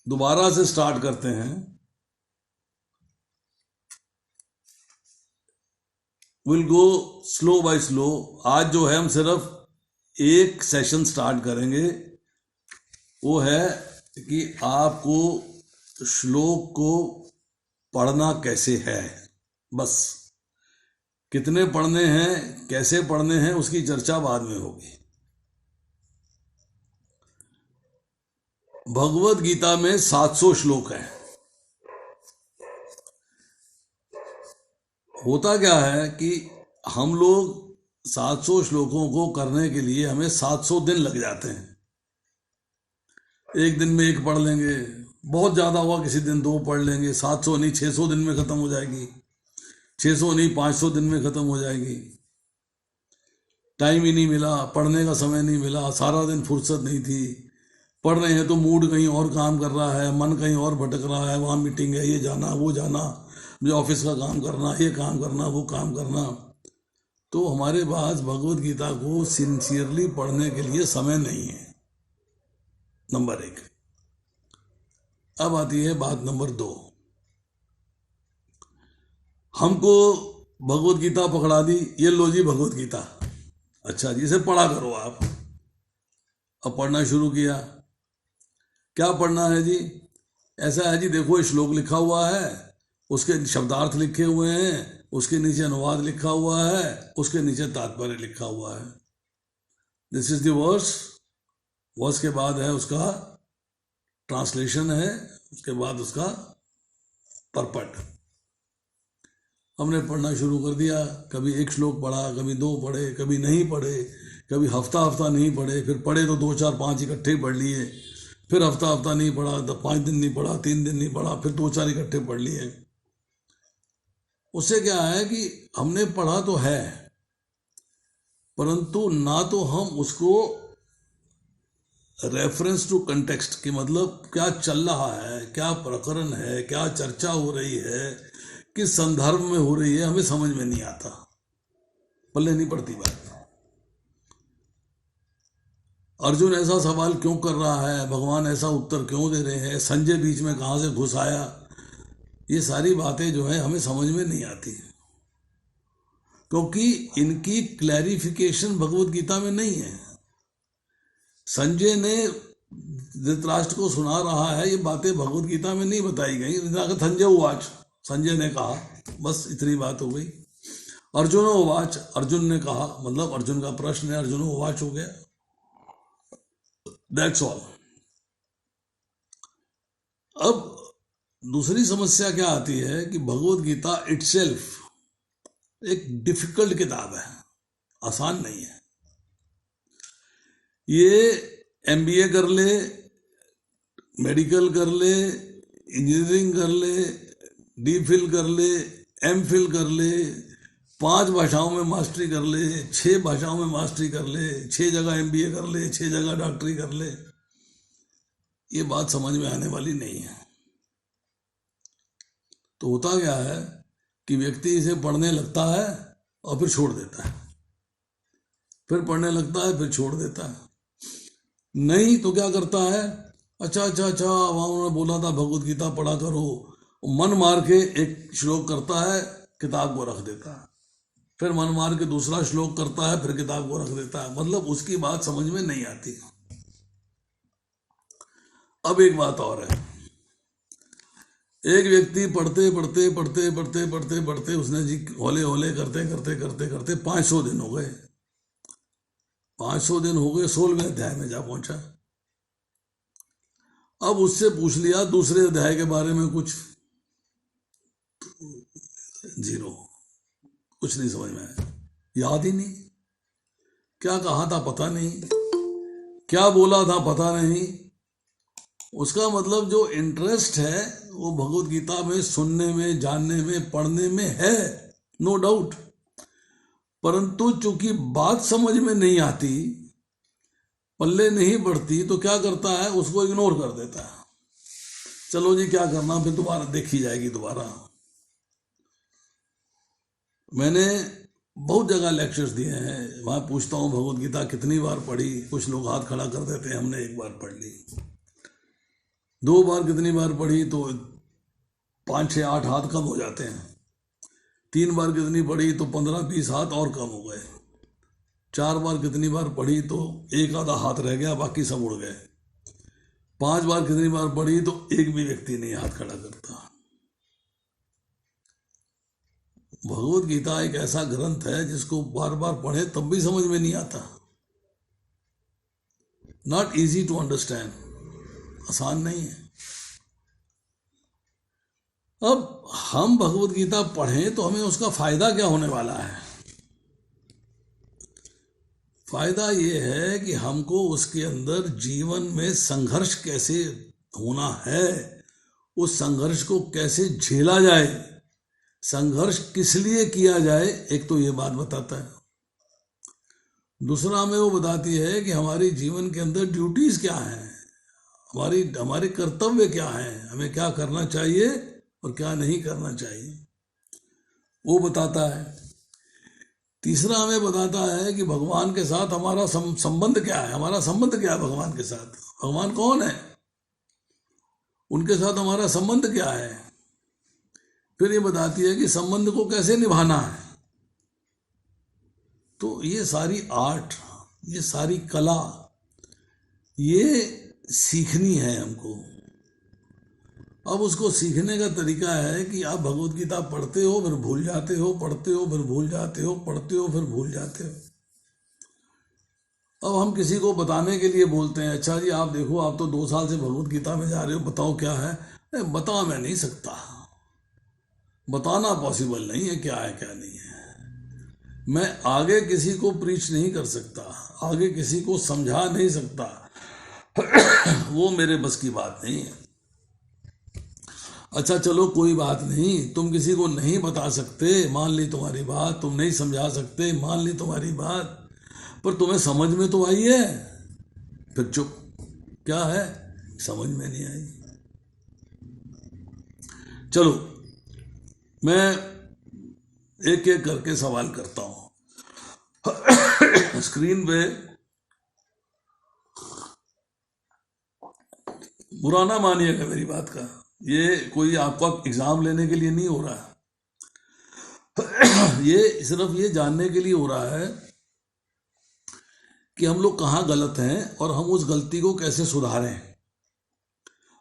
दोबारा से स्टार्ट करते हैं। Will go slow by slow. आज जो है हम सिर्फ एक सेशन स्टार्ट करेंगे, वो है कि आपको श्लोक को पढ़ना कैसे है। बस कितने पढ़ने हैं, कैसे पढ़ने हैं, उसकी चर्चा बाद में होगी। भगवत गीता में 700 श्लोक हैं। होता क्या है कि हम लोग 700 श्लोकों को करने के लिए हमें 700 दिन लग जाते हैं। एक दिन में एक पढ़ लेंगे, बहुत ज़्यादा हुआ किसी दिन 2 पढ़ लेंगे। 700 नहीं, 600 दिन में ख़त्म हो जाएगी। 600 नहीं, 500 दिन में ख़त्म हो जाएगी। टाइम ही नहीं मिला, पढ़ने का समय नहीं मिला, सारा दिन फुर्सत नहीं थी। पढ़ रहे हैं तो मूड कहीं और काम कर रहा है, मन कहीं और भटक रहा है, वहाँ मीटिंग है, ये जाना वो जाना, मुझे ऑफिस का काम करना, ये काम करना वो काम करना। तो हमारे पास भगवत गीता को सिंसियरली पढ़ने के लिए समय नहीं है, नंबर 1। अब आती है बात नंबर 2। हमको भगवत गीता पकड़ा दी, ये लो जी भगवत गीता, अच्छा जी इसे पढ़ा करो आप। अब पढ़ना शुरू किया। क्या पढ़ना है जी? ऐसा है जी, देखो श्लोक लिखा हुआ है, उसके शब्दार्थ लिखे हुए हैं, उसके नीचे अनुवाद लिखा हुआ है, उसके नीचे तात्पर्य लिखा हुआ है। This is the verse. Verse के बाद है उसका ट्रांसलेशन है, उसके बाद उसका परपट। हमने पढ़ना शुरू कर दिया। कभी एक श्लोक पढ़ा, कभी 2 पढ़े, कभी नहीं पढ़े, कभी हफ्ता हफ्ता नहीं पढ़े, फिर पढ़े तो 2 4 5 इकट्ठे पढ़ लिए, फिर हफ्ता हफ्ता नहीं पढ़ा, तो 5 दिन नहीं पढ़ा, 3 दिन नहीं पढ़ा, फिर 2 4 इकट्ठे पढ़ लिए। उससे क्या है कि हमने पढ़ा तो है, परंतु ना तो हम उसको रेफरेंस टू कंटेक्स्ट की, मतलब क्या चल रहा है, क्या प्रकरण है, क्या चर्चा हो रही है, किस संदर्भ में हो रही है, हमें समझ में नहीं आता, पल्ले नहीं पड़ती बात। अर्जुन ऐसा सवाल क्यों कर रहा है, भगवान ऐसा उत्तर क्यों दे रहे हैं, संजय बीच में कहाँ से घुस आया, ये सारी बातें जो है हमें समझ में नहीं आती, क्योंकि इनकी क्लैरिफिकेशन भगवत गीता में नहीं है। संजय ने धृतराष्ट्र को सुना रहा है, ये बातें भगवत गीता में नहीं बताई गई। संजय उवाच, संजय ने कहा, बस इतनी बात हो गई। अर्जुन उवाच, अर्जुन ने कहा, मतलब अर्जुन का प्रश्न है, अर्जुन उवाच हो गया, दैट्स ऑल। अब दूसरी समस्या क्या आती है कि भगवत गीता इटसेल्फ एक डिफिकल्ट किताब है, आसान नहीं है। ये MBA कर ले, मेडिकल कर ले, इंजीनियरिंग कर ले, DPhil कर ले, MPhil कर ले, 5 भाषाओं में मास्टरी कर ले, 6 भाषाओं में मास्टरी कर ले, 6 जगह MBA कर ले, 6 जगह डॉक्टरी कर ले, ये बात समझ में आने वाली नहीं है। तो होता क्या है कि व्यक्ति इसे पढ़ने लगता है और फिर छोड़ देता है, फिर पढ़ने लगता है, फिर छोड़ देता है। नहीं तो क्या करता है, अच्छा वहाँ उन्होंने बोला था भगवत गीता पढ़ा करो, मन मार के एक श्लोक करता है, किताब को रख देता है, फिर मन मार के दूसरा श्लोक करता है, फिर किताब को रख देता है, मतलब उसकी बात समझ में नहीं आती। अब एक बात और है, एक व्यक्ति पढ़ते पढ़ते पढ़ते पढ़ते पढ़ते पढ़ते उसने जी होले होले करते करते करते करते 500 दिन हो गए, 500 दिन हो गए, 16वें अध्याय में जा पहुंचा। अब उससे पूछ लिया दूसरे अध्याय के बारे में कुछ, जीरो, कुछ नहीं समझ में आया, याद ही नहीं, क्या कहा था पता नहीं, क्या बोला था पता नहीं। उसका मतलब जो इंटरेस्ट है वो भगवत गीता में सुनने में, जानने में, पढ़ने में है, नो डाउट, परंतु चूंकि बात समझ में नहीं आती, पल्ले नहीं बढ़ती, तो क्या करता है, उसको इग्नोर कर देता है। चलो जी क्या करना, फिर दोबारा देखी जाएगी दोबारा। मैंने बहुत जगह लेक्चर्स दिए हैं, वहाँ पूछता हूँ भगवत गीता कितनी बार पढ़ी, कुछ लोग हाथ खड़ा कर देते हैं, हमने 1 बार पढ़ ली। 2 बार कितनी बार पढ़ी तो 5 6 8 हाथ कम हो जाते हैं। 3 बार कितनी पढ़ी तो 15 20 हाथ और कम हो गए। 4 बार कितनी बार पढ़ी तो एक आधा हाथ रह गया, बाकी सब उड़ गए। 5 बार कितनी बार पढ़ी तो एक भी व्यक्ति नहीं हाथ खड़ा करता। भगवत गीता एक ऐसा ग्रंथ है जिसको बार बार पढ़े तब भी समझ में नहीं आता। नॉट इजी टू अंडरस्टैंड, आसान नहीं है। अब हम भगवत गीता पढ़ें तो हमें उसका फायदा क्या होने वाला है? फायदा ये है कि हमको उसके अंदर जीवन में संघर्ष कैसे होना है, उस संघर्ष को कैसे झेला जाए, संघर्ष किस लिए किया जाए, एक तो ये बात बताता है। दूसरा हमें वो बताती है कि हमारी जीवन के अंदर ड्यूटीज क्या हैं, हमारे कर्तव्य क्या हैं, हमें क्या करना चाहिए और क्या नहीं करना चाहिए, वो बताता है। तीसरा हमें बताता है कि भगवान के साथ हमारा संबंध क्या है, हमारा संबंध क्या है भगवान के साथ, भगवान कौन है, उनके साथ हमारा संबंध क्या है। फिर ये बताती है कि संबंध को कैसे निभाना है। तो ये सारी आर्ट, ये सारी कला, ये सीखनी है हमको। अब उसको सीखने का तरीका है कि आप भगवत गीता पढ़ते हो फिर भूल जाते हो, पढ़ते हो फिर भूल जाते हो, पढ़ते हो फिर भूल जाते हो। अब हम किसी को बताने के लिए बोलते हैं, अच्छा जी आप देखो, आप तो 2 साल से भगवत गीता में जा रहे हो, बताओ क्या है। बता मैं नहीं सकता, बताना पॉसिबल नहीं है क्या है क्या नहीं है। मैं आगे किसी को प्रीच नहीं कर सकता, आगे किसी को समझा नहीं सकता, वो मेरे बस की बात नहीं है। अच्छा चलो कोई बात नहीं, तुम किसी को नहीं बता सकते, मान ली तुम्हारी बात, तुम नहीं समझा सकते, मान ली तुम्हारी बात, पर तुम्हें समझ में तो आई है। फिर चुप, क्या है, समझ में नहीं आई। चलो मैं एक एक करके सवाल करता हूं। स्क्रीन पे बुरा ना मानिएगा मेरी बात का, ये कोई आपका एग्जाम लेने के लिए नहीं हो रहा है, ये सिर्फ ये जानने के लिए हो रहा है कि हम लोग कहाँ गलत हैं और हम उस गलती को कैसे सुधारें।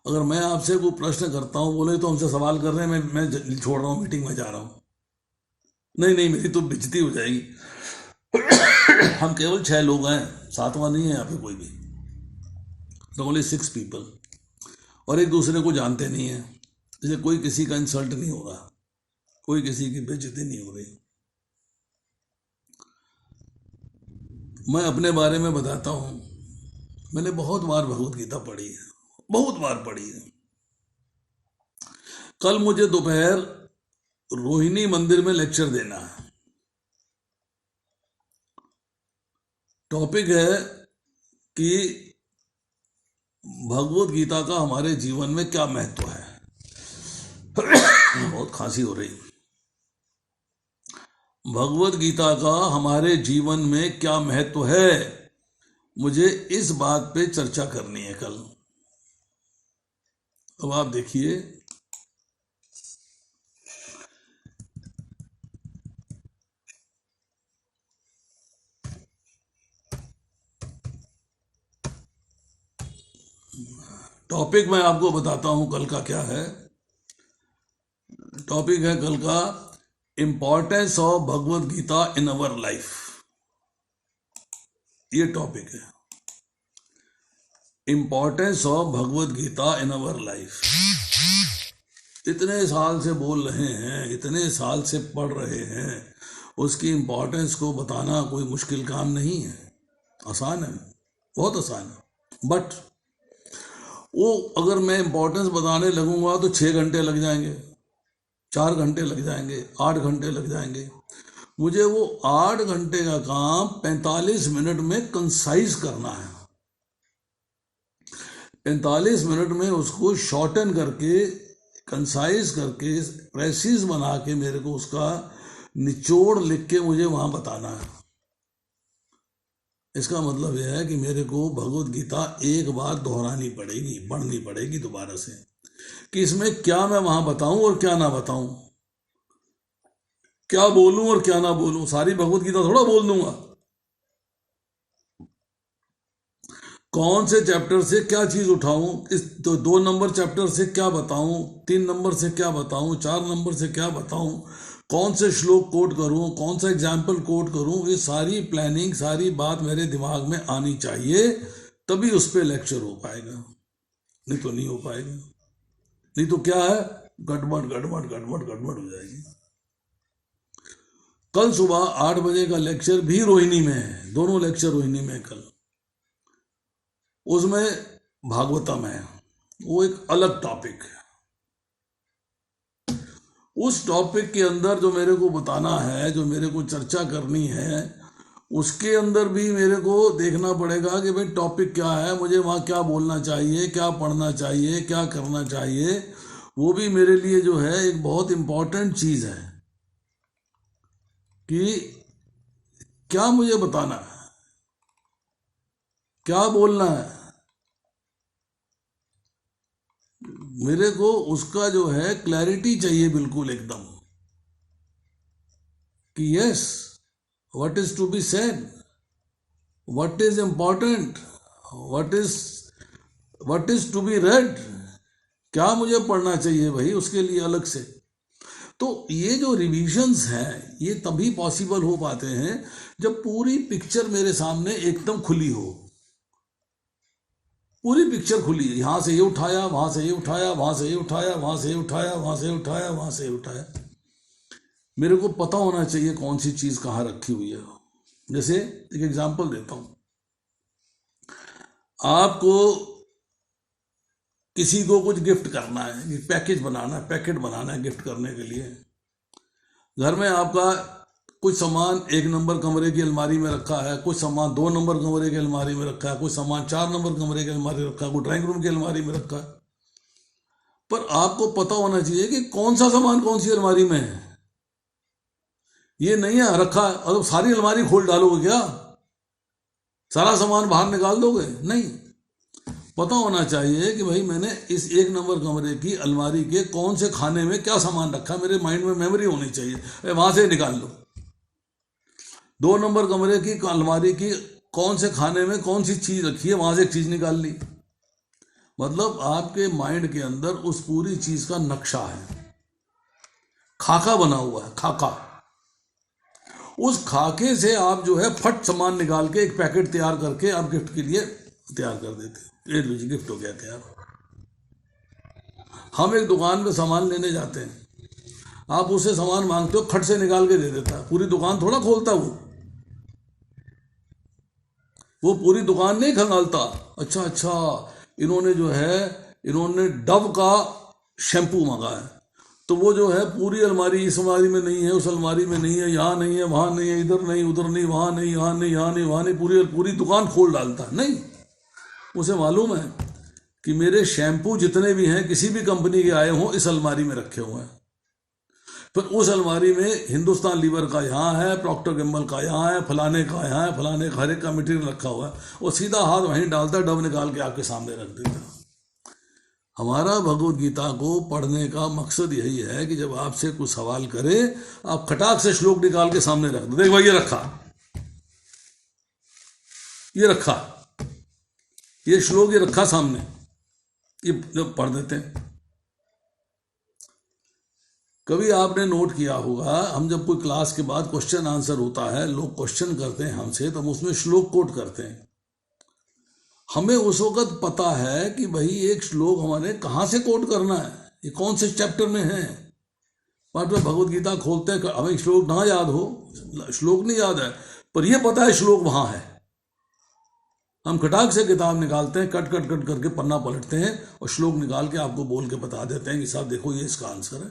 अगर मैं आपसे कोई प्रश्न करता हूँ, बोले तो हमसे सवाल कर रहे हैं, मैं छोड़ रहा हूँ, मीटिंग में जा रहा हूँ, नहीं मेरी तो बेइज्जती हो जाएगी। हम केवल 6 लोग हैं, 7वां नहीं है यहाँ पे कोई भी, ओनली 6 पीपल, और एक दूसरे को जानते नहीं है, इसलिए कोई किसी का इंसल्ट नहीं हो रहा, कोई किसी की बेइज्जती नहीं हो रही। मैं अपने बारे में बताता हूँ, मैंने बहुत बार भगवत गीता पढ़ी है, बहुत बार पढ़ी है। कल मुझे दोपहर रोहिणी मंदिर में लेक्चर देना है। टॉपिक है कि भगवत गीता का हमारे जीवन में क्या महत्व है। बहुत खांसी हो रही। भगवत गीता का हमारे जीवन में क्या महत्व है, मुझे इस बात पे चर्चा करनी है कल। अब आप देखिए, टॉपिक मैं आपको बताता हूं कल का क्या है। टॉपिक है कल का importance of Bhagavad Gita in our life, ये टॉपिक है, importance of Bhagavad Gita in our life. इतने साल से बोल रहे हैं, इतने साल से पढ़ रहे हैं, उसकी इंपॉर्टेंस को बताना कोई मुश्किल काम नहीं है, आसान है, बहुत आसान है। बट वो अगर मैं इंपॉर्टेंस बताने लगूंगा तो 6 घंटे लग जाएंगे, 4 घंटे लग जाएंगे, 8 घंटे लग जाएंगे। मुझे वो 8 घंटे का काम 45 मिनट में कंसाइज करना है। 45 मिनट में उसको शॉर्टन करके, कंसाइज करके, प्रेसिस बना के मेरे को उसका निचोड़ लिख के मुझे वहां बताना है। इसका मतलब यह है कि मेरे को भगवत गीता एक बार दोहरानी पड़ेगी, पढ़नी पड़ेगी दोबारा से, कि इसमें क्या मैं वहां बताऊं और क्या ना बताऊं, क्या बोलूं और क्या ना बोलूं। सारी भगवत गीता थोड़ा बोल दूंगा। कौन से चैप्टर से क्या चीज उठाऊं, इस तो 2 नंबर चैप्टर से क्या बताऊं, 3 नंबर से क्या बताऊं, 4 नंबर से क्या बताऊं, कौन से श्लोक कोट करूं, कौन सा एग्जाम्पल कोट करूं, ये सारी प्लानिंग, सारी बात मेरे दिमाग में आनी चाहिए, तभी उस पर लेक्चर हो पाएगा, नहीं तो नहीं हो पाएगा। नहीं तो क्या है, गड़बड़ गड़बड़ गड़बड़ गड़बड़ हो जाएगी। कल सुबह 8 बजे का लेक्चर भी रोहिणी में है, दोनों लेक्चर रोहिणी में कल। उसमें भागवतम है, वो एक अलग टॉपिक है। उस टॉपिक के अंदर जो मेरे को बताना है, जो मेरे को चर्चा करनी है, उसके अंदर भी मेरे को देखना पड़ेगा कि भाई टॉपिक क्या है, मुझे वहाँ क्या बोलना चाहिए, क्या पढ़ना चाहिए, क्या करना चाहिए। वो भी मेरे लिए जो है एक बहुत इंपॉर्टेंट चीज है कि क्या मुझे बताना है, क्या बोलना है। मेरे को उसका जो है क्लैरिटी चाहिए बिल्कुल एकदम, कि yes, what is to be said, what is important, what is to be read, क्या मुझे पढ़ना चाहिए भाई, उसके लिए अलग से। तो ये जो रिविजन्स हैं ये तभी पॉसिबल हो पाते हैं जब पूरी पिक्चर मेरे सामने एकदम खुली हो। पूरी पिक्चर खुली है, यहां से ये उठाया, वहां से ये उठाया, वहां से ये उठाया, वहां से ये उठाया, वहां से ये उठाया, वहां से ये उठाया। मेरे को पता होना चाहिए कौन सी चीज कहाँ रखी हुई है। जैसे एक एग्जांपल देता हूं, आपको किसी को कुछ गिफ्ट करना है, पैकेज बनाना है, पैकेट बनाना है गिफ्ट करने के लिए। घर में आपका कुछ सामान 1 नंबर कमरे की अलमारी में रखा है, कुछ सामान 2 नंबर कमरे की अलमारी में रखा है, कुछ सामान 4 नंबर कमरे की अलमारी में रखा है, कुछ ड्राइंग रूम की अलमारी में रखा है। पर आपको पता होना चाहिए कि कौन सा सामान कौन सी अलमारी में है। ये नहीं है रखा है और सारी अलमारी खोल डालोगे क्या, सारा सामान बाहर निकाल दोगे? नहीं, पता होना चाहिए कि भाई मैंने इस 1 नंबर कमरे की अलमारी के कौन से खाने में क्या सामान रखा, मेरे माइंड में मेमोरी होनी चाहिए, वहां से निकाल लो। 2 नंबर कमरे की अलमारी की कौन से खाने में कौन सी चीज रखी है, वहां से एक चीज निकाल ली। मतलब आपके माइंड के अंदर उस पूरी चीज का नक्शा है, खाका बना हुआ है, खाका। उस खाके से आप जो है फट सामान निकाल के एक पैकेट तैयार करके आप गिफ्ट के लिए तैयार कर देते, ये लो जी गिफ्ट हो गया तैयार। हम एक दुकान पे सामान लेने जाते हैं, आप उससे सामान मांगते हो, खट से निकाल के दे देता है, पूरी दुकान थोड़ा खोलता वो पूरी दुकान नहीं खंगालता। अच्छा अच्छा, इन्होंने डव का शैम्पू मंगाया है, तो वो जो है पूरी अलमारी, इस अलमारी में नहीं है, उस अलमारी में नहीं है, यहाँ नहीं है, वहां नहीं है, इधर नहीं, उधर नहीं, वहां नहीं, यहाँ नहीं, यहाँ नहीं, वहां नहीं, पूरी पूरी दुकान खोल डालता है। नहीं, उसे मालूम है कि मेरे शैम्पू जितने भी हैं किसी भी कंपनी के आए हों इस अलमारी में रखे हुए हैं। फिर उस अलमारी में हिंदुस्तान लीवर का यहाँ है, प्रॉक्टर गैम्बल का यहाँ है, फलाने का यहाँ है, फलाने का, हर एक का मटेरियल रखा हुआ है। वो सीधा हाथ वहीं डालता है, डब निकाल के आपके सामने रख देता है। हमारा भगवत गीता को पढ़ने का मकसद यही है कि जब आपसे कुछ सवाल करे, आप खटाक से श्लोक निकाल के सामने रख दो, देख भाई ये रखा, ये रखा, ये श्लोक ये रखा सामने, ये जब पढ़ देते हैं। कभी आपने नोट किया होगा, हम जब कोई क्लास के बाद क्वेश्चन आंसर होता है, लोग क्वेश्चन करते हैं हमसे, तो हम उसमें श्लोक कोट करते हैं। हमें उस वक्त पता है कि भाई एक श्लोक हमारे कहाँ से कोट करना है, ये कौन से चैप्टर में है। पाठ में भगवत गीता खोलते हैं, हमें श्लोक ना याद हो, श्लोक नहीं याद है, पर यह पता है श्लोक वहां है। हम खटाक से किताब निकालते हैं, कट कट कट करके पन्ना पलटते हैं और श्लोक निकाल के आपको बोल के बता देते हैं कि साहब देखो ये इसका आंसर है।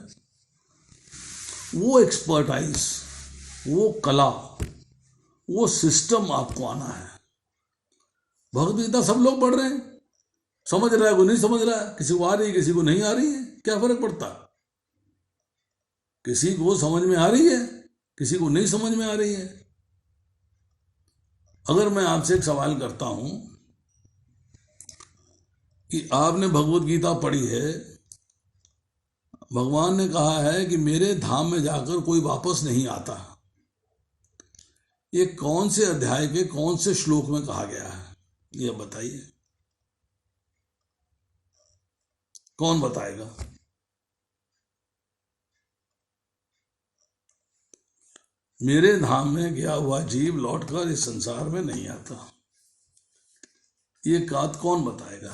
वो एक्सपर्टाइज, वो कला, वो सिस्टम आपको आना है। भगवत गीता सब लोग पढ़ रहे हैं, समझ रहा है कोई नहीं समझ रहा है, किसी को आ रही है किसी को नहीं आ रही है, क्या फर्क पड़ता? किसी को समझ में आ रही है, किसी को नहीं समझ में आ रही है। अगर मैं आपसे एक सवाल करता हूं कि आपने भगवत गीता पढ़ी है, भगवान ने कहा है कि मेरे धाम में जाकर कोई वापस नहीं आता, ये कौन से अध्याय के कौन से श्लोक में कहा गया है? ये बताइए, कौन बताएगा? मेरे धाम में गया हुआ जीव लौटकर इस संसार में नहीं आता, ये बात कौन बताएगा?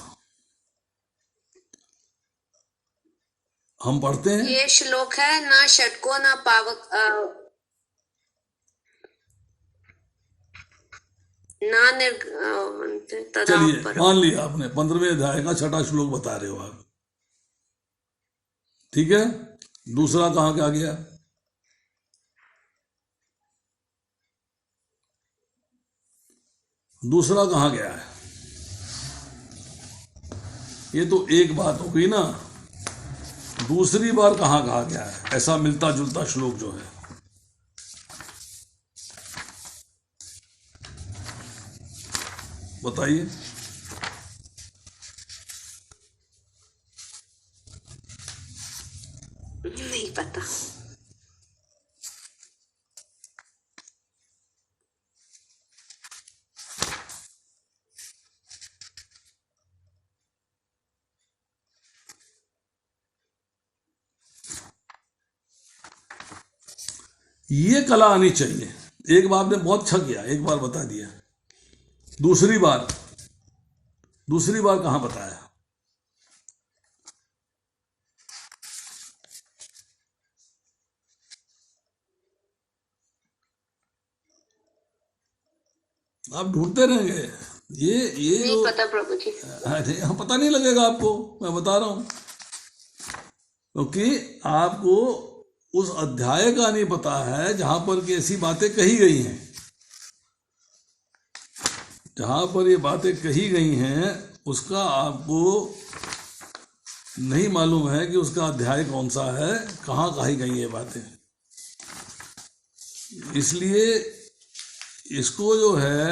हम पढ़ते हैं, ये श्लोक है ना षटको ना पावक ना चलिए मान लिया आपने 15वें अध्याय का 6वां श्लोक बता रहे हो आप, ठीक है। दूसरा कहाँ क्या गया? दूसरा कहाँ गया है? ये तो एक बात हो गई ना, दूसरी बार कहाँ कहा गया है ऐसा मिलता जुलता श्लोक जो है? बताइए। नहीं पता। ये कला आनी चाहिए। एक बार आपने बहुत अच्छा किया, एक बार बता दिया, दूसरी बार कहां बताया? आप ढूंढते रहेंगे, ये नहीं पता प्रभु जी। अरे पता नहीं लगेगा आपको, मैं बता रहा हूं, क्योंकि आपको उस अध्याय का नहीं पता है जहां पर कि ऐसी बातें कही गई हैं। जहां पर ये बातें कही गई हैं उसका आपको नहीं मालूम है कि उसका अध्याय कौन सा है, कहाँ कही गई ये बातें। इसलिए इसको जो है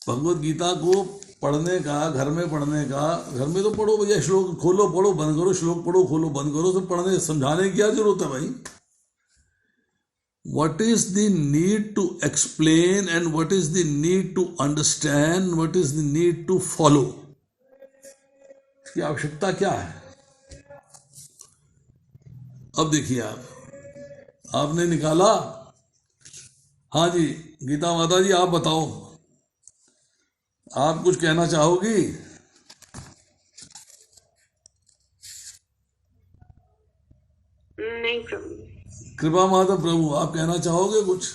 भगवत गीता को पढ़ने का, घर में पढ़ने का, घर में तो पढ़ो भैया, श्लोक खोलो पढ़ो बंद करो, श्लोक पढ़ो खोलो बंद करो, तो पढ़ने समझाने की क्या जरूरत है भाई? What is the need to explain and what is the need to understand, what is the need to follow? इसकी आवश्यकता क्या है? अब देखिए आपने निकाला। हाँ जी गीता माता जी आप बताओ, आप कुछ कहना चाहोगी? नहीं प्रभु। कृपा माता प्रभु आप कहना चाहोगे कुछ?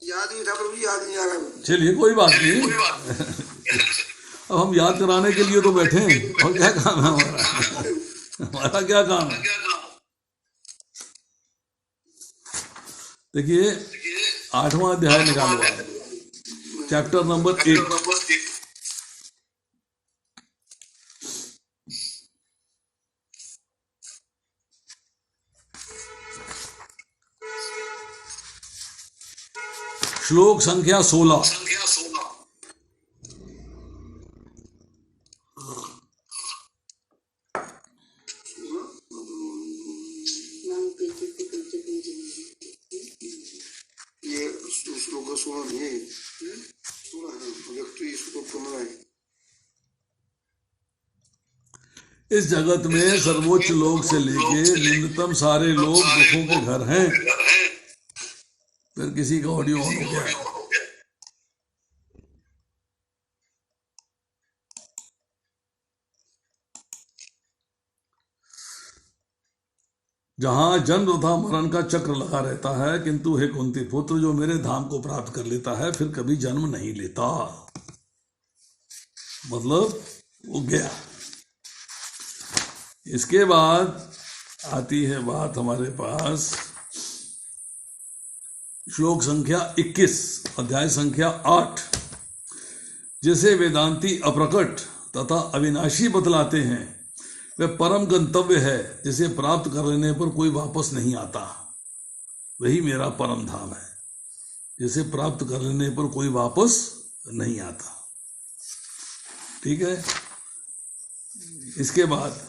याद नहीं था प्रभु, याद नहीं आ रहा। चलिए कोई बात नहीं, अब हम याद कराने के लिए तो बैठे हैं, और क्या काम है हमारा क्या काम है? देखिए 8वां अध्याय निकालो, चैप्टर नंबर 8, श्लोक संख्या 16। इस जगत में सर्वोच्च लोक से लेके निम्नतम सारे लोग दुखों के घर हैं। फिर किसी का ऑडियो ऑन हो गया। जहां जन्म तथा मरण का चक्र लगा रहता है, किंतु हे कुंती पुत्र, जो मेरे धाम को प्राप्त कर लेता है फिर कभी जन्म नहीं लेता। मतलब वो गया। इसके बाद आती है बात हमारे पास श्लोक संख्या 21, अध्याय संख्या 8। जैसे वेदांती अप्रकट तथा अविनाशी बतलाते हैं, वह परम गंतव्य है जिसे प्राप्त कर लेने पर कोई वापस नहीं आता। वही मेरा परम धाम है जिसे प्राप्त कर लेने पर कोई वापस नहीं आता। ठीक है। इसके बाद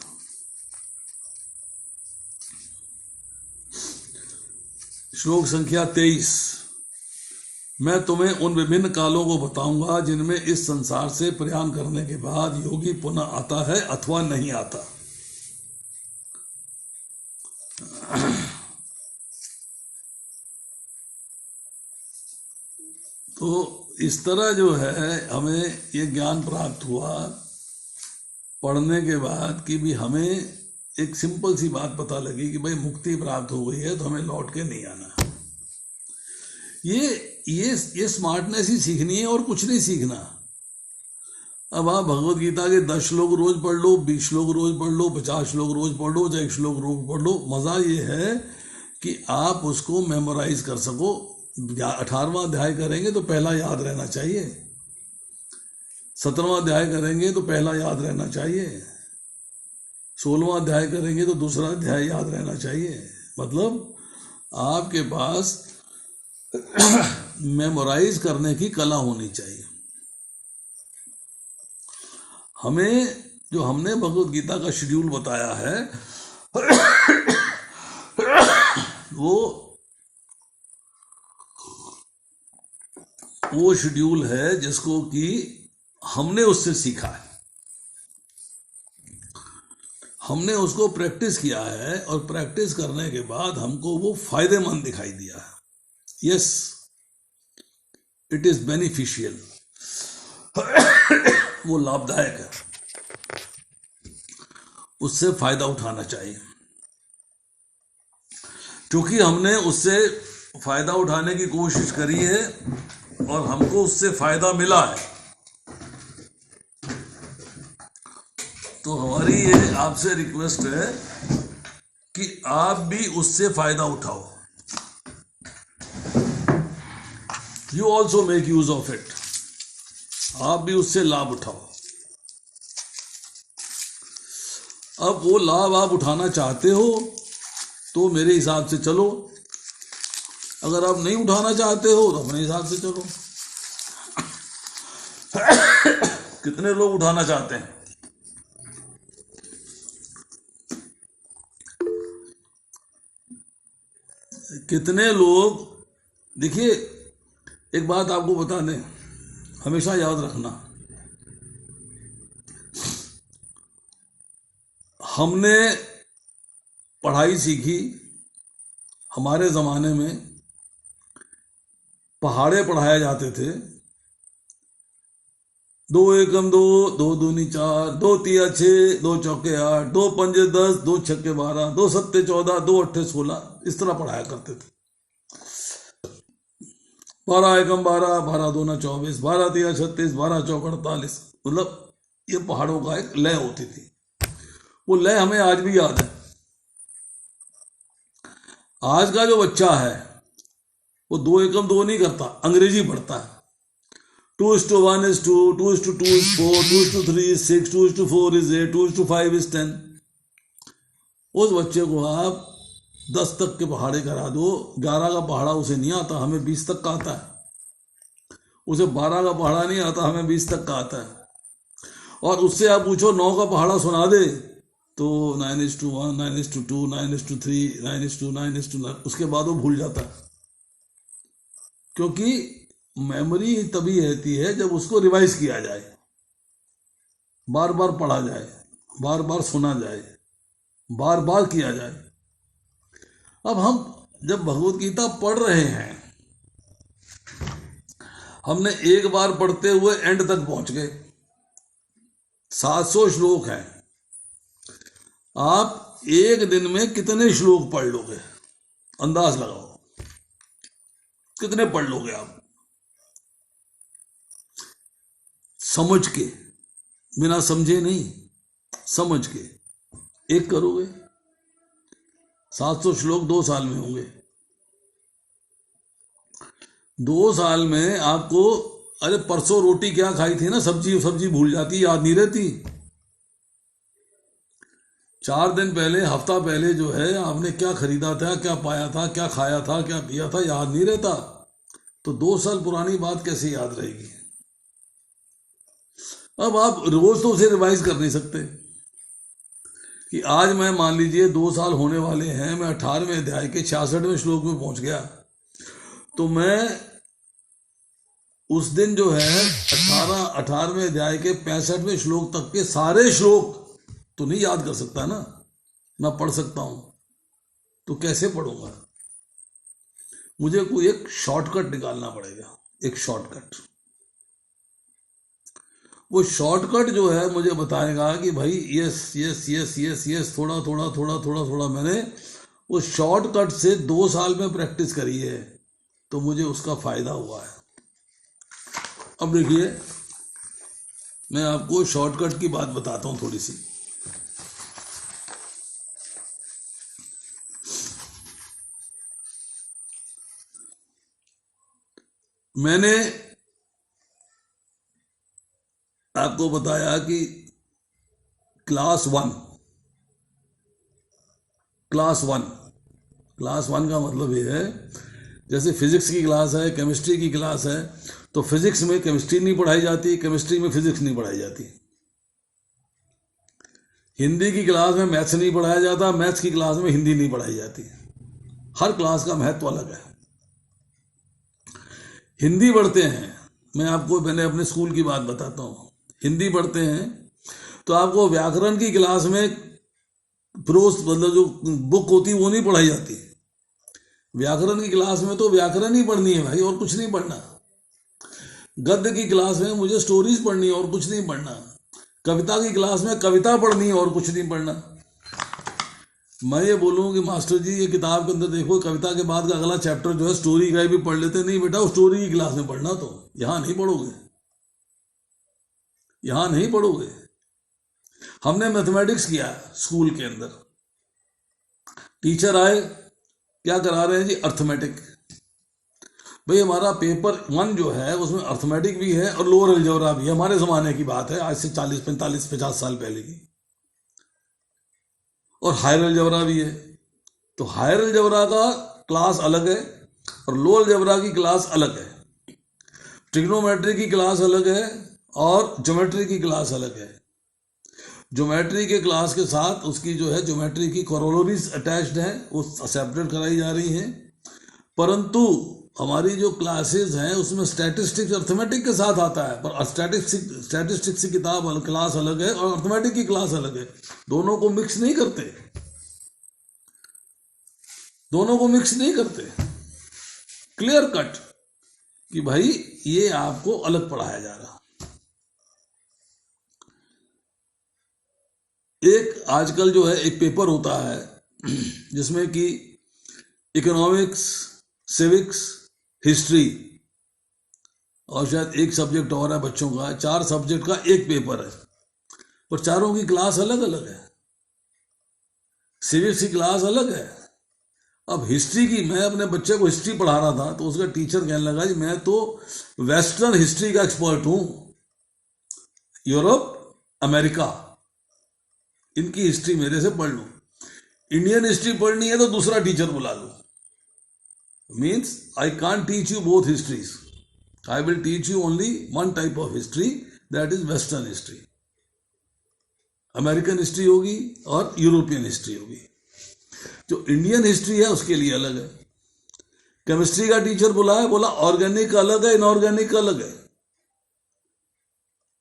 श्लोक संख्या 23। मैं तुम्हें उन विभिन्न कालों को बताऊंगा जिनमें इस संसार से प्रयाण करने के बाद योगी पुनः आता है अथवा नहीं आता। तो इस तरह जो है हमें ये ज्ञान प्राप्त हुआ पढ़ने के बाद कि भी हमें एक सिंपल सी बात पता लगी कि भाई मुक्ति प्राप्त हो गई है तो हमें लौट के नहीं आना। ये स्मार्टनेस ही सीखनी है और कुछ नहीं सीखना। अब आप भगवत गीता के 10 श्लोक रोज पढ़ लो, 20 श्लोक रोज पढ़ लो, 50 श्लोक रोज पढ़ लो, चाहे 1 श्लोक रोज पढ़ लो। मजा ये है कि आप उसको मेमोराइज कर सको। 18वां अध्याय करेंगे तो पहला याद रहना चाहिए, 17वां अध्याय करेंगे तो पहला याद रहना चाहिए, 16वां अध्याय करेंगे तो दूसरा अध्याय याद रहना चाहिए। मतलब आपके पास मेमोराइज करने की कला होनी चाहिए। हमें जो हमने भगवत गीता का शेड्यूल बताया है वो शेड्यूल है जिसको कि हमने उससे सीखा है, हमने उसको प्रैक्टिस किया है और प्रैक्टिस करने के बाद हमको वो फायदेमंद दिखाई दिया है। यस, इट इज बेनिफिशियल, वो लाभदायक है, उससे फायदा उठाना चाहिए। क्योंकि हमने उससे फायदा उठाने की कोशिश करी है और हमको उससे फायदा मिला है, तो हमारी ये आपसे रिक्वेस्ट है कि आप भी उससे फायदा उठाओ। You also make use of it, आप भी उससे लाभ उठाओ। अब वो लाभ आप उठाना चाहते हो तो मेरे हिसाब से चलो, अगर आप नहीं उठाना चाहते हो तो अपने हिसाब से चलो। कितने लोग उठाना चाहते हैं? कितने लोग? देखिए, एक बात आपको बता दें, हमेशा याद रखना, हमने पढ़ाई सीखी, हमारे ज़माने में पहाड़े पढ़ाए जाते थे। 2 एकम 2, 2 दूनी 4, 2 तिया 6, 2 चौके 8, 2 पंजे 10, 2 छक्के 12, 2 सत्ते 14, 2 अट्ठे 16, इस तरह पढ़ाया करते थे। 12 एकम 12, 12 दूना 24, 12 तिया 36, 12 चौक 48। मतलब ये पहाड़ों का एक लय होती थी। वो लय हमें आज भी याद है। आज का जो बच्चा है वो 2 एकम 2 नहीं करता, अंग्रेजी पढ़ता है। 2:1 is 2, 2:2 is 4, 2:3 is 6, 2:4 is 8, 2:5 is 10। उस बच्चे को आप 10 तक के पहाड़े करा दो, 11 का पहाड़ा उसे नहीं आता, हमें 20 तक का आता है। उसे 12 का पहाड़ा नहीं आता, हमें 20 तक का आता है। और उससे आप पूछो 9 का पहाड़ा सुना दे तो 9:1, 9:2, 9:3, 9:2, 9:9, उसके बाद वो भूल जाता है। क्योंकि मेमोरी तभी रहती है जब उसको रिवाइज किया जाए, बार बार पढ़ा जाए, बार बार सुना जाए, बार बार किया जाए। अब हम जब भगवत गीता पढ़ रहे हैं, हमने एक बार पढ़ते हुए एंड तक पहुंच गए। 700 श्लोक हैं। आप एक दिन में कितने श्लोक पढ़ लोगे? अंदाज लगाओ, कितने पढ़ लोगे आप? समझ के, बिना समझे नहीं, समझ के एक करोगे। 700 श्लोक 2 साल में होंगे। 2 साल में आपको, अरे परसों रोटी क्या खाई थी ना, सब्जी भूल जाती, याद नहीं रहती। 4 दिन पहले, हफ्ता पहले जो है आपने क्या खरीदा था, क्या पाया था, क्या खाया था, क्या पिया था, याद नहीं रहता, तो 2 साल पुरानी बात कैसे याद रहेगी। अब आप रोज तो उसे रिवाइज कर नहीं सकते कि आज मैं मान लीजिए 2 साल होने वाले हैं, मैं 18वें अध्याय के 66वें श्लोक में पहुंच गया, तो मैं उस दिन जो है 18वें अध्याय के 65वें श्लोक तक के सारे श्लोक तो नहीं याद कर सकता ना, ना पढ़ सकता हूं, तो कैसे पढ़ूंगा। मुझे कोई एक शॉर्टकट निकालना पड़ेगा, एक शॉर्टकट। वो शॉर्टकट जो है मुझे बताएगा कि भाई yes yes yes yes yes, थोड़ा थोड़ा थोड़ा थोड़ा थोड़ा मैंने वो शॉर्टकट से 2 साल में प्रैक्टिस करी है, तो मुझे उसका फायदा हुआ है। अब देखिए, मैं आपको शॉर्टकट की बात बताता हूं थोड़ी सी। मैंने आपको बताया कि क्लास वन का मतलब ये है, जैसे फिजिक्स की क्लास है, केमिस्ट्री की क्लास है, तो फिजिक्स में केमिस्ट्री नहीं पढ़ाई जाती, केमिस्ट्री में फिजिक्स नहीं पढ़ाई जाती। हिंदी की क्लास में मैथ्स नहीं पढ़ाया जाता, मैथ्स की क्लास में हिंदी नहीं पढ़ाई जाती। हर क्लास का महत्व अलग है। हिंदी पढ़ते हैं, मैं आपको पहले अपने स्कूल की बात बताता हूँ। हिंदी पढ़ते हैं तो आपको व्याकरण की क्लास में प्रोस मतलब जो बुक होती है वो नहीं पढ़ाई जाती। व्याकरण की क्लास में तो व्याकरण ही पढ़नी है भाई, और कुछ नहीं पढ़ना। गद्य की क्लास में मुझे स्टोरीज पढ़नी है और कुछ नहीं पढ़ना। कविता की क्लास में कविता पढ़नी है और कुछ नहीं पढ़ना। मैं ये बोलूँ कि मास्टर जी ये किताब के अंदर देखो, कविता के बाद का अगला चैप्टर जो है स्टोरी का भी पढ़ लेते। नहीं बेटा, वो स्टोरी की क्लास में पढ़ना, तो यहाँ नहीं पढ़ोगे, यहाँ नहीं पढ़ोगे। हमने मैथमेटिक्स किया स्कूल के अंदर, टीचर आए, क्या करा रहे हैं जी, अर्थमेटिक। भाई हमारा पेपर 1 जो है उसमें अर्थमेटिक भी है और लोअर अलजेब्रा भी है। हमारे ज़माने की बात है, आज से 40 45 50 साल पहले की। और हायर अलजेब्रा भी है। तो हायर अलजेब्रा का क्लास अलग है और लोअर अलजेब्रा की क्लास अलग है। ट्रिग्नोमेट्री की क्लास अलग है और ज्योमेट्री की क्लास अलग है। ज्योमेट्री के क्लास के साथ उसकी जो है ज्योमेट्री की कोरोलरीज अटैच्ड है, वो सेपरेट कराई जा रही हैं। परंतु हमारी जो क्लासेस हैं उसमें स्टैटिस्टिक्स अर्थमेटिक के साथ आता है, पर स्टैटिस्टिक्स की किताब क्लास अलग है और अर्थमेटिक की क्लास अलग है। दोनों को मिक्स नहीं करते, दोनों को मिक्स नहीं करते। क्लियर कट कि भाई ये आपको अलग पढ़ाया जा रहा। एक आजकल जो है एक पेपर होता है जिसमें कि इकोनॉमिक्स, सिविक्स, हिस्ट्री और शायद एक सब्जेक्ट और है बच्चों का, 4 सब्जेक्ट का एक पेपर है, और चारों की क्लास अलग अलग है। सिविक्स की क्लास अलग है। अब हिस्ट्री की, मैं अपने बच्चे को हिस्ट्री पढ़ा रहा था तो उसका टीचर कहने लगा जी मैं तो वेस्टर्न हिस्ट्री का एक्सपर्ट हूं, यूरोप, अमेरिका, इनकी हिस्ट्री मेरे से पढ़ लो। इंडियन हिस्ट्री पढ़नी है तो दूसरा टीचर बुला लो। Means I can't teach you both histories, I will teach you only one type of history, that is western history. American history होगी और यूरोपियन हिस्ट्री होगी। जो इंडियन हिस्ट्री है उसके लिए अलग है। केमिस्ट्री का टीचर बुलाया, बोला ऑर्गेनिक अलग है, इनऑर्गेनिक अलग है।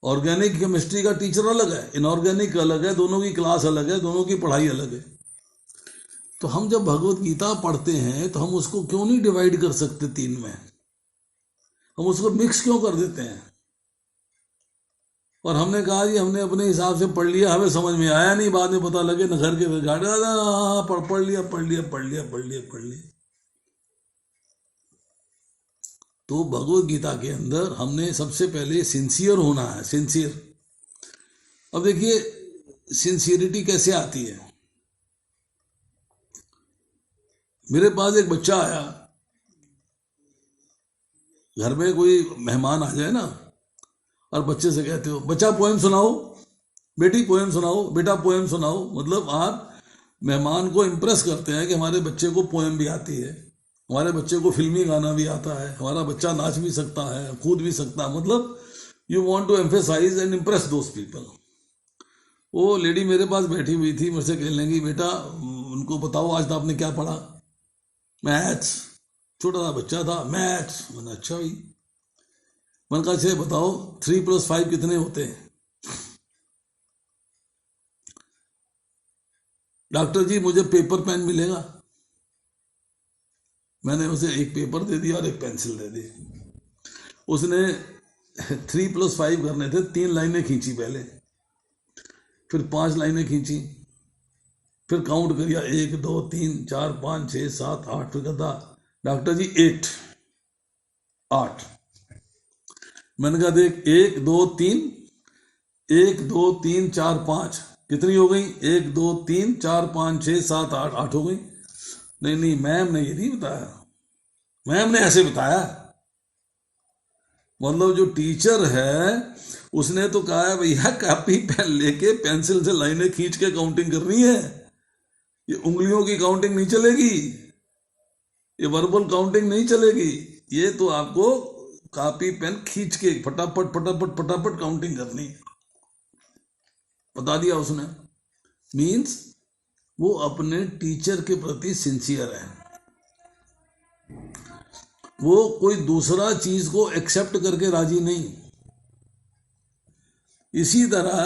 ऑर्गेनिक केमिस्ट्री का टीचर अलग है, इनऑर्गेनिक अलग है, दोनों की क्लास अलग है, दोनों की पढ़ाई अलग है। तो हम जब भगवत गीता पढ़ते हैं तो हम उसको क्यों नहीं डिवाइड कर सकते 3 में? हम उसको मिक्स क्यों कर देते हैं? और हमने कहा जी हमने अपने हिसाब से पढ़ लिया, हमें समझ में आया नहीं, बाद में पता लगे न घर के गाड़े पढ़ लिया। तो भगवत गीता के अंदर हमने सबसे पहले सिंसियर होना है, सिंसियर। अब देखिए सिंसियरिटी कैसे आती है। मेरे पास एक बच्चा आया, घर में कोई मेहमान आ जाए ना, और बच्चे से कहते हो बच्चा पोएम सुनाओ, बेटी पोएम सुनाओ, बेटा पोएम सुनाओ। मतलब आप मेहमान को इम्प्रेस करते हैं कि हमारे बच्चे को पोएम भी आती है, हमारे बच्चे को फिल्मी गाना भी आता है, हमारा बच्चा नाच भी सकता है, कूद भी सकता है। मतलब you want to emphasise and impress those people. वो लेडी मेरे पास बैठी हुई थी, मुझसे कहने लगी, बेटा उनको बताओ आज आपने क्या पढ़ा। मैथ्स। छोटा सा बच्चा था, मैथ्स। मैंने अच्छा भाई। मैंने कहा अच्छा बताओ 3 + 5 कितने होते हैं। डॉक्टर जी मुझे पेपर पेन मिलेगा। मैंने उसे एक पेपर दे दिया और एक पेंसिल दे दी। उसने 3 + 5 करने थे, 3 लाइनें खींची पहले, फिर 5 लाइनें खींची, फिर काउंट करिया 1 2 3 4 5 6 7 8। फिर कहता डॉक्टर जी 8। मैंने कहा देख 1 2 3 1 2 3 4 5 कितनी हो गई? 1 2 3 4 5 6 7 8 हो गई। नहीं मैम ने ये नहीं बताया, मैम ने ऐसे बताया। मतलब जो टीचर है उसने तो कहा है भैया कॉपी पेन लेके पेंसिल से लाइनें खींच के काउंटिंग करनी है, ये उंगलियों की काउंटिंग नहीं चलेगी, ये वर्बल काउंटिंग नहीं चलेगी, ये तो आपको कॉपी पेन खींच के फटाफट फटाफट फटाफट काउंटिंग करनी है। बता दिया उसने। मीन्स वो अपने टीचर के प्रति सिंसियर है, वो कोई दूसरा चीज को एक्सेप्ट करके राजी नहीं। इसी तरह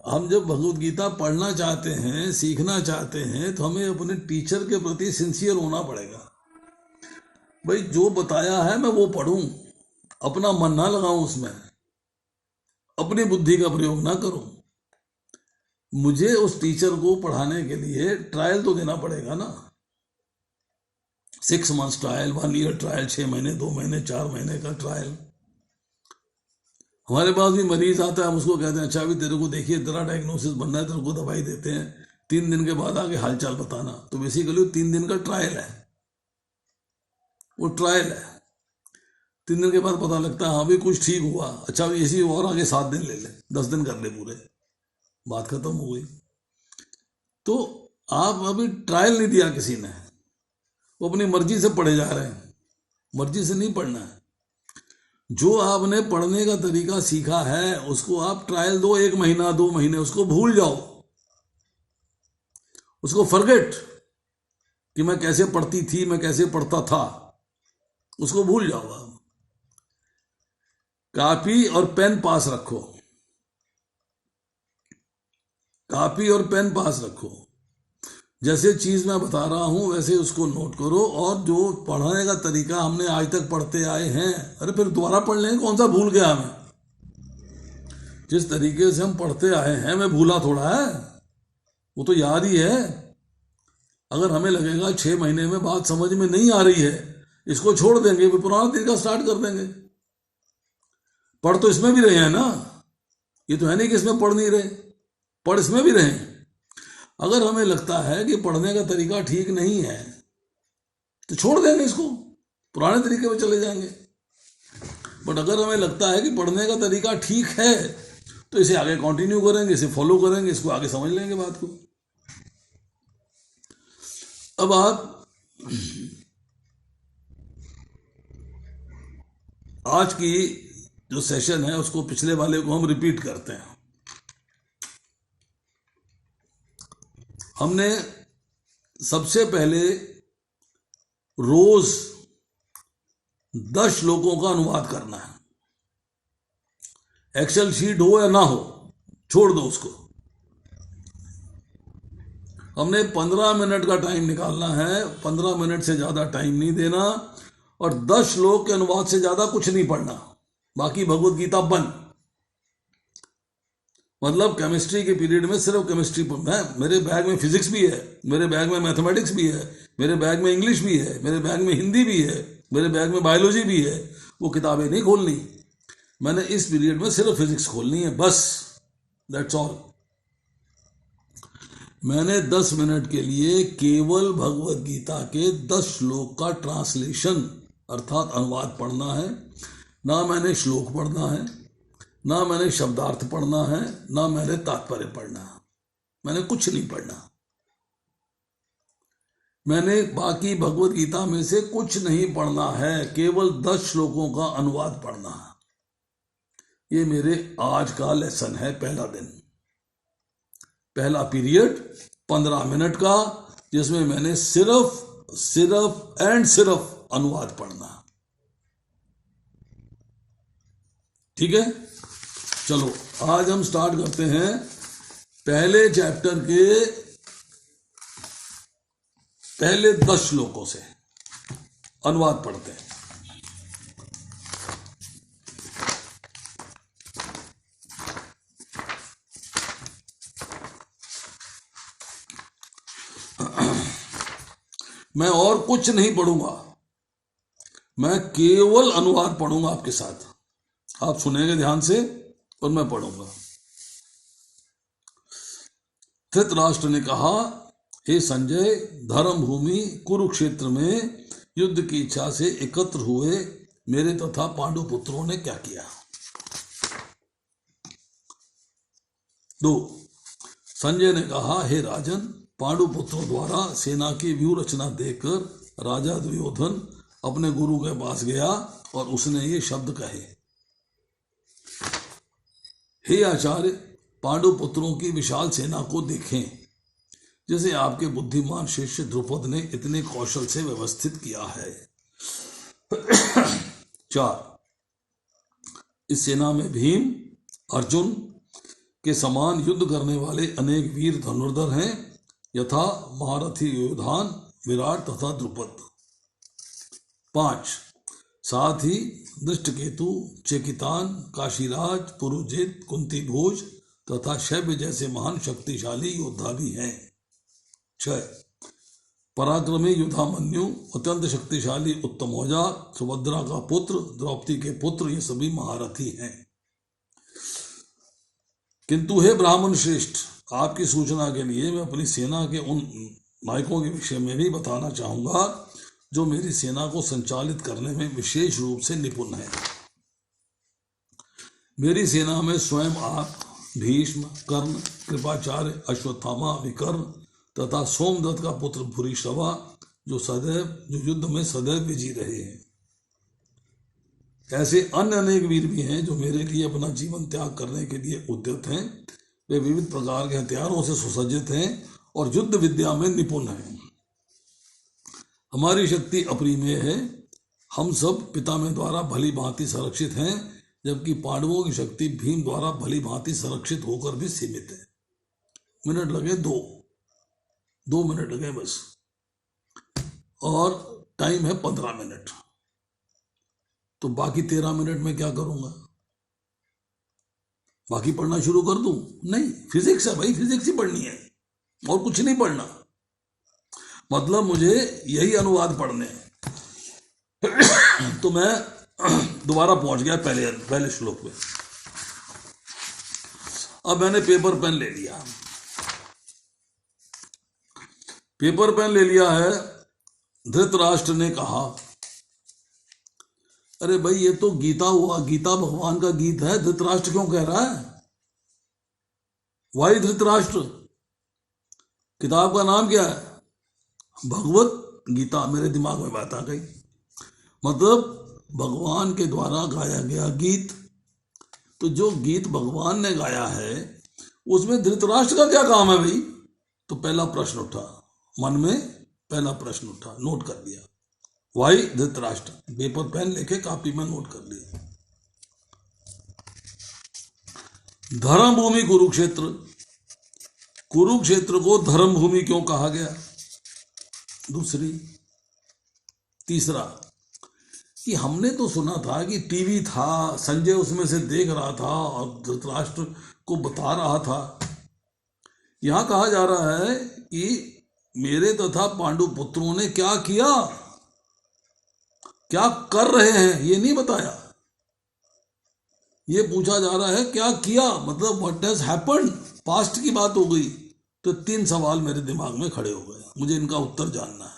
हम जब भगवत गीता पढ़ना चाहते हैं, सीखना चाहते हैं, तो हमें अपने टीचर के प्रति सिंसियर होना पड़ेगा। भाई जो बताया है मैं वो पढ़ूं, अपना मन ना लगाऊं उसमें, अपनी बुद्धि का प्रयोग ना करूं। मुझे उस टीचर को पढ़ाने के लिए ट्रायल तो देना पड़ेगा ना। 6 months ट्रायल, 1 year ट्रायल, 6 महीने, 2 महीने, 4 महीने का ट्रायल। हमारे पास भी मरीज आता है, हम उसको कहते हैं अच्छा भी तेरे को देखिए तेरा डायग्नोसिस बनना है, तेरे को दवाई देते हैं, 3 दिन के बाद आगे हालचाल बताना। तो बेसिकली 3 दिन का ट्रायल है, वो ट्रायल है। 3 दिन के बाद पता लगता है हाँ भी कुछ ठीक हुआ, अच्छा भी इसी और आगे 7 दिन ले ले, 10 दिन कर ले पूरे, बात खत्म हो गई। तो आप अभी ट्रायल नहीं दिया किसी ने, वो अपनी मर्जी से पढ़े जा रहे हैं। मर्जी से नहीं पढ़ना है। जो आपने पढ़ने का तरीका सीखा है उसको आप ट्रायल दो, 1 महीना 2 महीने, उसको भूल जाओ, उसको फॉरगेट कि मैं कैसे पढ़ती थी, मैं कैसे पढ़ता था, उसको भूल जाओ आप। कॉपी और पेन पास रखो, कॉपी और पेन पास रखो। जैसे चीज मैं बता रहा हूं वैसे उसको नोट करो, और जो पढ़ने का तरीका हमने आज तक पढ़ते आए हैं, अरे फिर दोबारा पढ़ लेंगे, कौन सा भूल गया मैं? जिस तरीके से हम पढ़ते आए हैं मैं भूला थोड़ा है, वो तो याद ही है। अगर हमें लगेगा 6 महीने में बात समझ में नहीं आ रही है, इसको छोड़ देंगे, फिर पुराना तरीका स्टार्ट कर देंगे। पढ़ तो इसमें भी रहे हैं ना, ये तो है नहीं कि इसमें पढ़ नहीं रहे, पढ़ इसमें भी रहे। अगर हमें लगता है कि पढ़ने का तरीका ठीक नहीं है तो छोड़ देंगे इसको, पुराने तरीके पे चले जाएंगे। बट अगर हमें लगता है कि पढ़ने का तरीका ठीक है तो इसे आगे कंटिन्यू करेंगे, इसे फॉलो करेंगे, इसको आगे समझ लेंगे बात को। अब आप आज की जो सेशन है उसको पिछले वाले को हम रिपीट करते हैं। हमने सबसे पहले रोज 10 श्लोकों का अनुवाद करना है। एक्सेल शीट हो या ना हो, छोड़ दो उसको। हमने 15 मिनट का टाइम निकालना है, 15 मिनट से ज्यादा टाइम नहीं देना, और 10 श्लोक के अनुवाद से ज्यादा कुछ नहीं पढ़ना। बाकी भगवत गीता बंद। मतलब केमिस्ट्री के पीरियड में सिर्फ केमिस्ट्री पढ़ना है। मेरे बैग में फिजिक्स भी है, मेरे बैग में मैथमेटिक्स भी है, मेरे बैग में इंग्लिश भी है, मेरे बैग में हिंदी भी है, मेरे बैग में बायोलॉजी भी है। वो किताबें नहीं खोलनी, मैंने इस पीरियड में सिर्फ फिजिक्स खोलनी है, बस, दैट्स ऑल। मैंने 10 मिनट के लिए केवल भगवत गीता के 10 श्लोक का ट्रांसलेशन अर्थात अनुवाद पढ़ना है। ना मैंने श्लोक पढ़ना है, ना मैंने शब्दार्थ पढ़ना है, ना मैंने तात्पर्य पढ़ना, मैंने कुछ नहीं पढ़ना। मैंने बाकी भगवत गीता में से कुछ नहीं पढ़ना है, केवल 10 श्लोकों का अनुवाद पढ़ना है। ये मेरे आज का लेसन है, पहला दिन, पहला पीरियड 15 मिनट का, जिसमें मैंने सिर्फ अनुवाद पढ़ना। ठीक है, चलो आज हम स्टार्ट करते हैं पहले चैप्टर के पहले 10 श्लोकों से अनुवाद पढ़ते हैं। मैं और कुछ नहीं पढ़ूंगा, मैं केवल अनुवाद पढ़ूंगा आपके साथ। आप सुनेंगे ध्यान से और मैं पढ़ूंगा। धृतराष्ट्र ने कहा, हे संजय, धर्म भूमि कुरुक्षेत्र में युद्ध की इच्छा से एकत्र हुए मेरे तथा पांडु पुत्रों ने क्या किया। 2, संजय ने कहा, हे राजन, पांडु पुत्रों द्वारा सेना की व्यूह रचना देखकर राजा दुर्योधन अपने गुरु के पास गया और उसने ये शब्द कहे, हे आचार्य, पांडु पुत्रों की विशाल सेना को देखें, जिसे आपके बुद्धिमान शिष्य द्रुपद ने इतने कौशल से व्यवस्थित किया है। 4, इस सेना में भीम, अर्जुन के समान युद्ध करने वाले अनेक वीर धनुर्धर हैं, यथा महारथी योधान, विराट तथा द्रुपद। 5, साथ ही दृष्टकेतु, चेकितान, काशीराज, पुरुजित, कुंती भोज तथा शैब्य जैसे महान शक्तिशाली योद्धा भी हैं। 6, पराक्रमी युधामन्यु, अत्यंत शक्तिशाली उत्तमौजा, सुभद्रा का पुत्र, द्रौपदी के पुत्र, ये सभी महारथी हैं। किंतु हे ब्राह्मण श्रेष्ठ, आपकी सूचना के लिए मैं अपनी सेना के उन नायकों के विषय में भी बताना चाहूंगा जो मेरी सेना को संचालित करने में विशेष रूप से निपुण है। मेरी सेना में स्वयं आप, भीष्म, कर्ण, कृपाचार्य, अश्वत्थामा, विकर्ण तथा सोमदत्त का पुत्र भूरिश्रवा, जो युद्ध में सदैव विजयी रहे हैं। ऐसे अन्य अनेक वीर भी हैं जो मेरे लिए अपना जीवन त्याग करने के लिए उद्यत हैं। वे विविध प्रकार के हथियारों से सुसज्जित हैं और युद्ध विद्या में निपुण हैं। हमारी शक्ति अपरिमेय है। हम सब पितामह द्वारा भली भांति संरक्षित हैं, जबकि पांडवों की शक्ति भीम द्वारा भली भांति संरक्षित होकर भी सीमित है। मिनट लगे 2 मिनट लगे बस, और टाइम है 15 मिनट। तो बाकी 13 मिनट में क्या करूंगा? बाकी पढ़ना शुरू कर दूं? नहीं, फिजिक्स है भाई, फिजिक्स ही पढ़नी है और कुछ नहीं पढ़ना। मतलब मुझे यही अनुवाद पढ़ने हैं। तो मैं दोबारा पहुंच गया पहले श्लोक पे। अब मैंने पेपर पेन ले लिया। पेपर पेन ले लिया है। धृतराष्ट्र ने कहा, अरे भाई ये तो गीता हुआ, गीता भगवान का गीत है, धृतराष्ट्र क्यों कह रहा है? वाई धृतराष्ट्र? किताब का नाम क्या है? भगवत गीता। मेरे दिमाग में बात आ गई। मतलब भगवान के द्वारा गाया गया गीत। तो जो गीत भगवान ने गाया है उसमें धृतराष्ट्र का क्या काम है भाई? तो पहला प्रश्न उठा मन में, पहला प्रश्न उठा, नोट कर दिया, वाई धृतराष्ट्र। पेपर पेन लेके कापी में नोट कर लिया। धर्म भूमि कुरुक्षेत्र। कुरुक्षेत्र को धर्म भूमि क्यों कहा गया? दूसरी। तीसरा, कि हमने तो सुना था कि टीवी था, संजय उसमें से देख रहा था और धृतराष्ट्र को बता रहा था। यहां कहा जा रहा है कि मेरे तथा पांडु पुत्रों ने क्या किया, क्या कर रहे हैं, ये नहीं बताया। ये पूछा जा रहा है क्या किया, मतलब व्हाट हैज हैपेंड। पास्ट की बात हो गई। तो 3 सवाल मेरे दिमाग में खड़े हो गए, मुझे इनका उत्तर जानना है।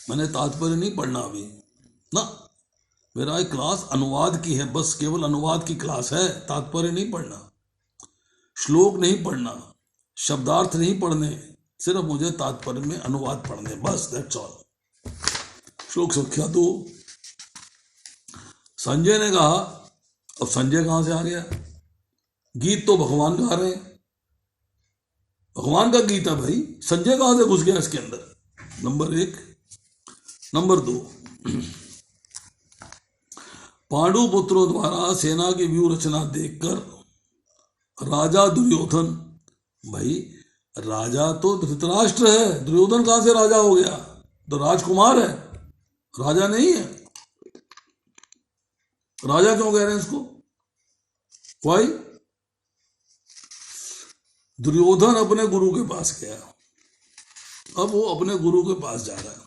मैंने तात्पर्य नहीं पढ़ना अभी ना, मेरा एक क्लास अनुवाद की है, बस केवल अनुवाद की क्लास है, तात्पर्य नहीं पढ़ना, श्लोक नहीं पढ़ना, शब्दार्थ नहीं पढ़ने, सिर्फ मुझे तात्पर्य में अनुवाद पढ़ने, बस, दैट्स ऑल। श्लोक संख्या 2। संजय ने कहा, अब संजय कहां से आ गया? गीत तो भगवान गा रहे हैं, भगवान का गीत है भाई, संजय कहां से घुस गया इसके अंदर? नंबर 1। नंबर 2, पांडु पुत्रों द्वारा सेना की व्यूह रचना देखकर राजा दुर्योधन, भाई राजा तो धृतराष्ट्र है, दुर्योधन कहां से राजा हो गया? तो राजकुमार है, राजा नहीं है। राजा क्यों कह रहे हैं इसको? भाई दुर्योधन अपने गुरु के पास गया, अब वो अपने गुरु के पास जा रहा है।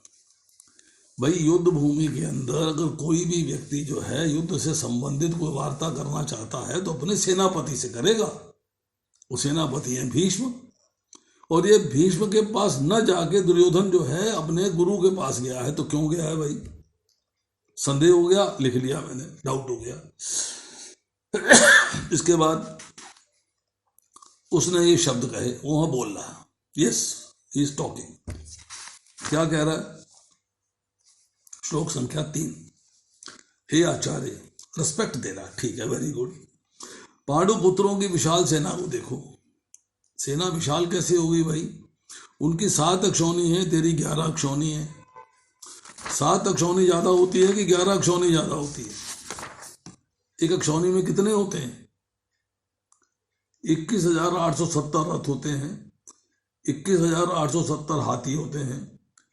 भाई युद्ध भूमि के अंदर अगर कोई भी व्यक्ति जो है युद्ध से संबंधित कोई वार्ता करना चाहता है तो अपने सेनापति से करेगा। वो सेनापति है भीष्म, और ये भीष्म के पास न जाके दुर्योधन जो है अपने गुरु के पास गया है। तो क्यों गया है भाई? संदेह हो गया, लिख लिया मैंने, डाउट हो गया। इसके बाद उसने ये शब्द कहे, वहां बोल रहा है, यस ही इज टॉकिंग। क्या कह रहा है? श्लोक संख्या 3। हे आचार्य, रिस्पेक्ट दे रहा, ठीक है, वेरी गुड। पांडु पुत्रों की विशाल सेना को देखो। सेना विशाल कैसे होगी भाई? उनकी 7 अक्षौनी है, तेरी 11 अक्षौनी है। 7 अक्षौनी ज्यादा होती है कि 11 अक्षौनी ज्यादा होती है? एक अक्षौनी में कितने होते हैं? 21,870 रथ होते हैं, 21,870 हाथी होते हैं,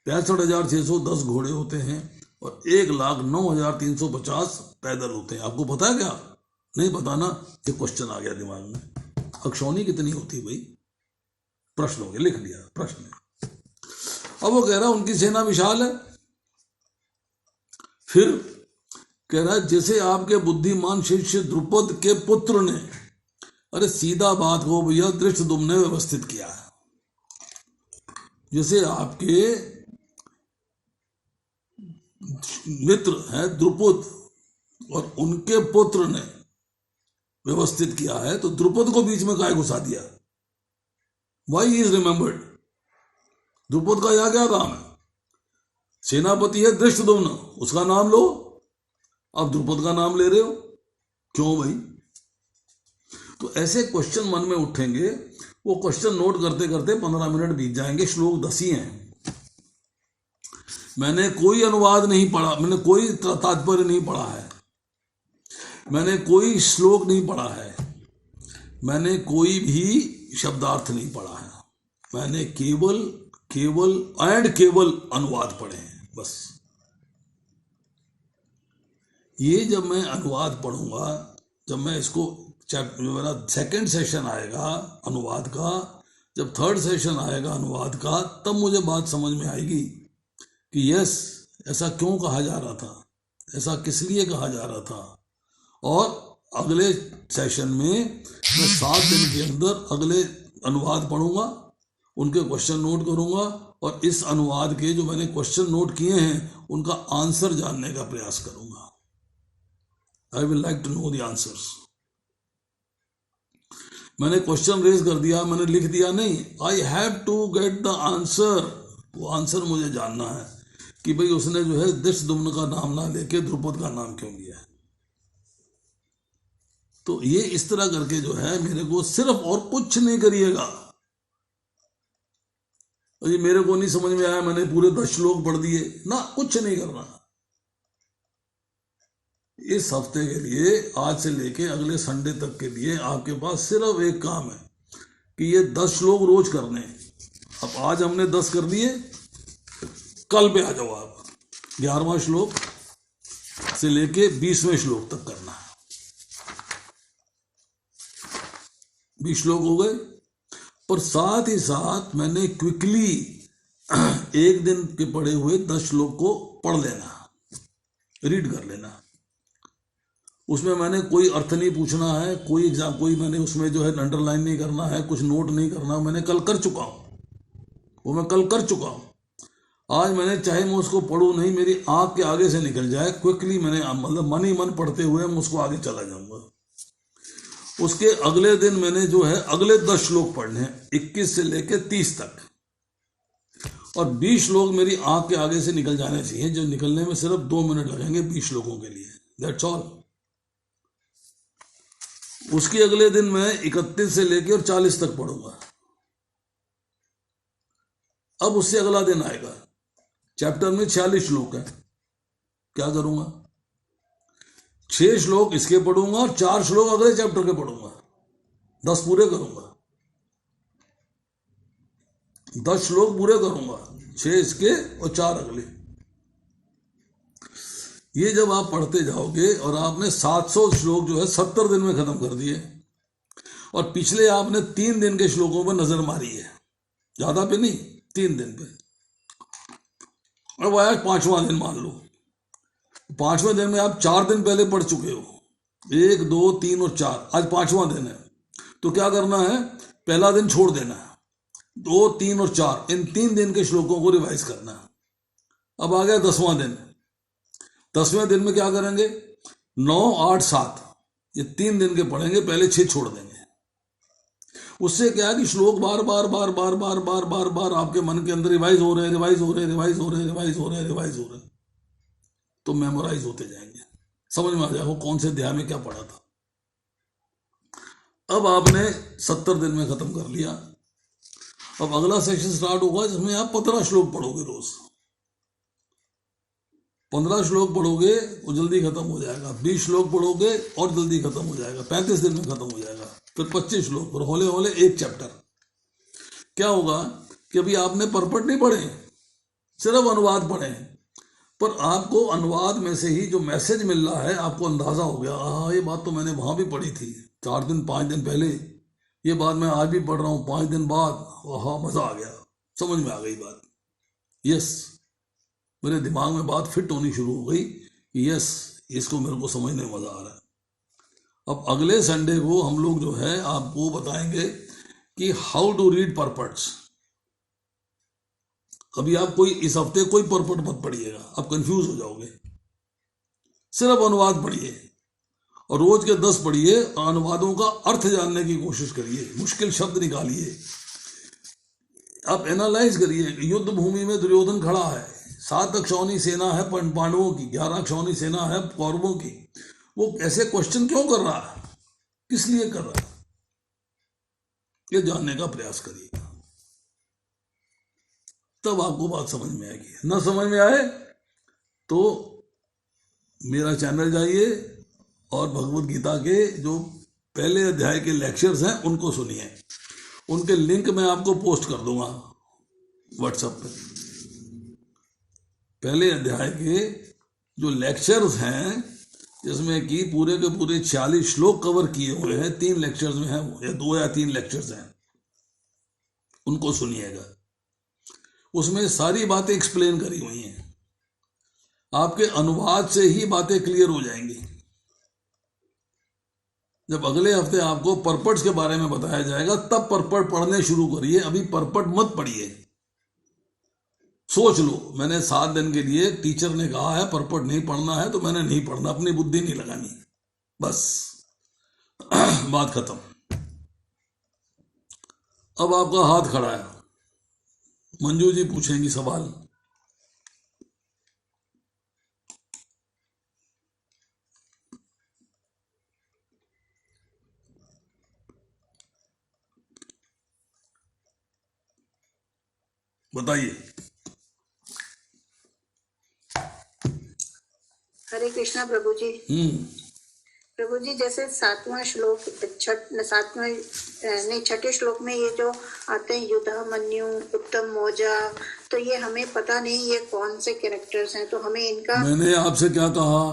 65,610 घोड़े होते हैं, और 1,09,350 पैदल होते हैं। आपको पता है क्या? नहीं पता ना? ये क्वेश्चन आ गया दिमाग में। अक्षौनी कितनी होती भाई? प्रश्न हो गया, लिख लिया प्रश्न। अब वो कह रहा है उनकी सेना विशाल है। फिर कह रहा है जैसे आपके बुद्धिमान शिष्य द्रुपद के पुत्र ने, अरे सीधा बात हो भैया, धृष्टद्युम्न ने व्यवस्थित किया है। जैसे आपके मित्र हैं द्रुपद और उनके पुत्र ने व्यवस्थित किया है, तो द्रुपद को बीच में काहे घुसा दिया? Y is remembered? द्रुपद का यहां क्या काम है? सेनापति है धृष्टद्युम्न, उसका नाम लो, आप द्रुपद का नाम ले रहे हो, क्यों भाई? तो ऐसे क्वेश्चन मन में उठेंगे, वो क्वेश्चन नोट करते करते 15 मिनट बीत जाएंगे। श्लोक 10 ही हैं। मैंने कोई अनुवाद नहीं पढ़ा, मैंने कोई तात्पर्य नहीं पढ़ा है, मैंने कोई श्लोक नहीं पढ़ा है, मैंने कोई भी शब्दार्थ नहीं पढ़ा है, मैंने केवल अनुवाद पढ़े हैं, बस। ये जब मैं अनुवाद पढ़ूंगा, जब मैं इसको, मेरा सेकंड सेशन आएगा अनुवाद का, जब थर्ड सेशन आएगा अनुवाद का, तब मुझे बात समझ में आएगी कि यस, ऐसा क्यों कहा जा रहा था, ऐसा किस लिए कहा जा रहा था। और अगले सेशन में मैं 7 दिन के अंदर अगले अनुवाद पढ़ूंगा, उनके क्वेश्चन नोट करूंगा, और इस अनुवाद के जो मैंने क्वेश्चन नोट किए हैं उनका आंसर जानने का प्रयास करूंगा। I will like to know the answers. मैंने क्वेश्चन रेज कर दिया, मैंने लिख दिया नहीं, I have to get the answer. वो आंसर मुझे जानना है कि भाई उसने जो है धृष्टद्युम्न का नाम ना लेके द्रुपद का नाम क्यों लिया है। तो ये इस तरह करके जो है मेरे को सिर्फ, और कुछ नहीं करिएगा। और ये मेरे को नहीं समझ में आया, मैंने पूरे 10 श्लोक पढ़ दिए ना, कुछ नहीं करना। इस हफ्ते के लिए, आज से लेके अगले संडे तक के लिए आपके पास सिर्फ एक काम है कि ये 10 श्लोक रोज करने हैं। अब आज हमने 10 कर दिए, कल पे आ जाओ आप 11वां श्लोक से लेके 20वें श्लोक तक करना है। 20 श्लोक हो गए, पर साथ ही साथ मैंने क्विकली एक दिन के पढ़े हुए 10 श्लोक को पढ़ लेना, रीड कर लेना। उसमें मैंने कोई अर्थ नहीं पूछना है, कोई मैंने उसमें जो है अंडरलाइन नहीं करना है, कुछ नोट नहीं करना, मैंने कल कर चुका हूं, वो मैं कल कर चुका हूं। आज मैंने, चाहे मैं उसको पढ़ूं नहीं, मेरी आंख के आगे से निकल जाए, क्विकली मैंने मतलब मन ही मन पढ़ते हुए मैं उसको आगे चला जाऊंगा। उसके अगले दिन मैंने जो है अगले 10 श्लोक पढ़ने हैं, 21 से लेकर 30 तक, और 20 श्लोक मेरी आंख के आगे से निकल जाने चाहिए, जो निकलने में सिर्फ 2 मिनट लगेंगे 20 श्लोकों के लिए, दैट्स ऑल। उसके अगले दिन मैं 31 से लेकर 40 तक पढ़ूंगा। अब उससे अगला दिन आएगा, चैप्टर में 46 श्लोक है, क्या करूंगा? 6 श्लोक इसके पढ़ूंगा और 4 श्लोक अगले चैप्टर के पढ़ूंगा, 10 पूरे करूंगा, 10 श्लोक पूरे करूंगा, 6 इसके और 4 अगले। ये जब आप पढ़ते जाओगे, और आपने 700 श्लोक जो है 70 दिन में खत्म कर दिए, और पिछले आपने 3 दिन के श्लोकों पर नजर मारी है, ज्यादा पे नहीं, 3 दिन पे। अब आया 5वां दिन, मान लो 5वें दिन में आप 4 दिन पहले पढ़ चुके हो, 1, 2, 3 और 4, आज 5वां दिन है, तो क्या करना है? पहला दिन छोड़ देना है, 2, 3 और 4 इन 3 दिन के श्लोकों को रिवाइज करना है। अब आ गया 10वां दिन, 10वें दिन में क्या करेंगे? 9, 8, 7 ये 3 दिन के पढ़ेंगे, पहले 6 छोड़ देंगे। उससे क्या है कि श्लोक बार बार बार बार बार बार बार बार आपके मन के अंदर रिवाइज हो रहे, रिवाइज हो रहे, रिवाइज हो रहे, रिवाइज हो रहे, रिवाइज हो रहे, तो मेमोराइज होते जाएंगे, समझ में आ जाएगा कौन से अध्याय में क्या पढ़ा था। अब आपने 70 दिन में खत्म कर लिया। अब अगला सेक्शन स्टार्ट होगा, जिसमें आप 15 श्लोक पढ़ोगे रोज। 15 श्लोक पढ़ोगे वो जल्दी खत्म हो जाएगा, 20 श्लोक पढ़ोगे और जल्दी खत्म हो जाएगा, 35 दिन में खत्म हो जाएगा, फिर 25 श्लोक, और होले होले 1 चैप्टर। क्या होगा कि अभी आपने परपट नहीं पढ़े, सिर्फ अनुवाद पढ़े, पर आपको अनुवाद में से ही जो मैसेज मिल रहा है आपको अंदाजा हो गया, हाँ ये बात तो मैंने वहां भी पढ़ी थी 4 दिन 5 दिन पहले, ये बात मैं आज भी पढ़ रहा हूँ 5 दिन बाद, हाँ मजा आ गया, समझ में आ गई बात। यस, मेरे दिमाग में बात फिट होनी शुरू हो गई कि यस, इसको मेरे को समझने में मजा आ रहा है। अब अगले संडे को हम लोग जो है आपको बताएंगे कि हाउ टू रीड परपट्स। अभी आप कोई इस हफ्ते कोई परपट मत पढ़िएगा, आप कंफ्यूज हो जाओगे, सिर्फ अनुवाद पढ़िए, और रोज के 10 पढ़िए, और अनुवादों का अर्थ जानने की कोशिश करिए, मुश्किल शब्द निकालिए, आप एनालाइज करिए। युद्ध भूमि में दुर्योधन खड़ा है, 7 अक्षौणी सेना है पांडवों की, 11 अक्षौणी सेना है कौरवों की, वो ऐसे क्वेश्चन क्यों कर रहा है, किस लिए कर रहा है, ये जानने का प्रयास करिएगा, तब आपको बात समझ में आएगी। ना समझ में आए तो मेरा चैनल जाइए और भगवत गीता के जो पहले अध्याय के लेक्चर्स हैं उनको सुनिए, उनके लिंक मैं आपको पोस्ट कर दूंगा व्हाट्सएप पे। पहले अध्याय के जो लेक्चर्स हैं, जिसमें कि पूरे के पूरे 46 श्लोक कवर किए हुए हैं, 3 लेक्चर्स में है वो, या 2 या 3 लेक्चर्स हैं, उनको सुनिएगा। उसमें सारी बातें एक्सप्लेन करी हुई हैं, आपके अनुवाद से ही बातें क्लियर हो जाएंगी। जब अगले हफ्ते आपको परपट्स के बारे में बताया जाएगा, तब परपट पढ़ने शुरू करिए, अभी परपट मत पढ़िए। सोच लो, मैंने 7 दिन के लिए टीचर ने कहा है परपट नहीं पढ़ना है, तो मैंने नहीं पढ़ना, अपनी बुद्धि नहीं लगानी, बस बात खत्म। अब आपका हाथ खड़ा है, मंजू जी पूछेंगी सवाल। बताइए। हरे कृष्णा प्रभु जी। प्रभु जी, जैसे 7वां श्लोक, 6ठे श्लोक में ये जो आते हैं युधामन्यु, उत्तम मौजा, तो ये हमें पता नहीं ये कौन से कैरेक्टर्स हैं, तो हमें इनका, मैंने आपसे क्या कहा,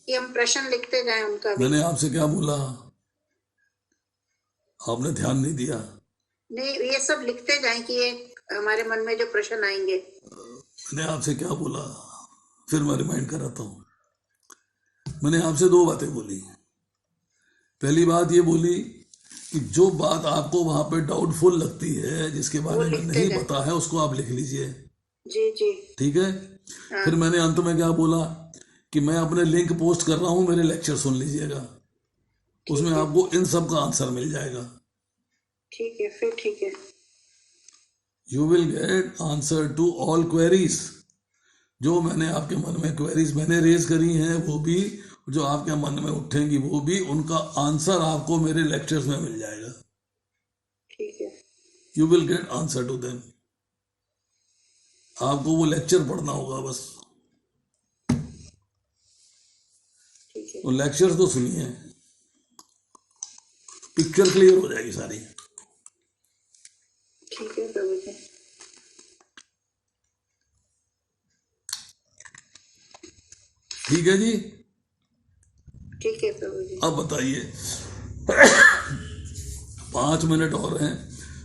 ये हम प्रश्न लिखते जाएं उनका भी। मैंने आपसे क्या बोला, आपने ध्यान नहीं दिया। नहीं, ये सब लिखते जाएं कि ये हमारे मन में जो प्रश्न आएंगे। मैंने आपसे क्या बोला, फिर मैं रिमाइंड कराता हूँ। मैंने आपसे 2 बातें बोली। पहली बात ये बोली कि जो बात आपको वहां पे डाउटफुल लगती है, जिसके बारे में नहीं पता है, उसको आप लिख लीजिए। जी जी। ठीक है। फिर मैंने अंत में क्या बोला कि मैं अपने लिंक पोस्ट कर रहा हूं, मेरे लेक्चर सुन लीजिएगा, उसमें आपको इन सब का आंसर मिल जाएगा। ठीक है, फिर ठीक है। You will get answer to all queries. जो मैंने आपके मन में क्वेरीज मैंने रेज करी हैं वो भी, जो आपके मन में उठेंगी वो भी, उनका आंसर आपको मेरे लेक्चर्स में मिल जाएगा। ठीक है। You will get answer to them. आपको वो लेक्चर पढ़ना होगा बस। ठीक है। वो लेक्चर्स तो सुनिए, पिक्चर क्लियर हो जाएगी सारी। ठीक है प्रभु जी। ठीक है जी। ठीक है प्रभु जी। अब बताइए 5 मिनट और हैं।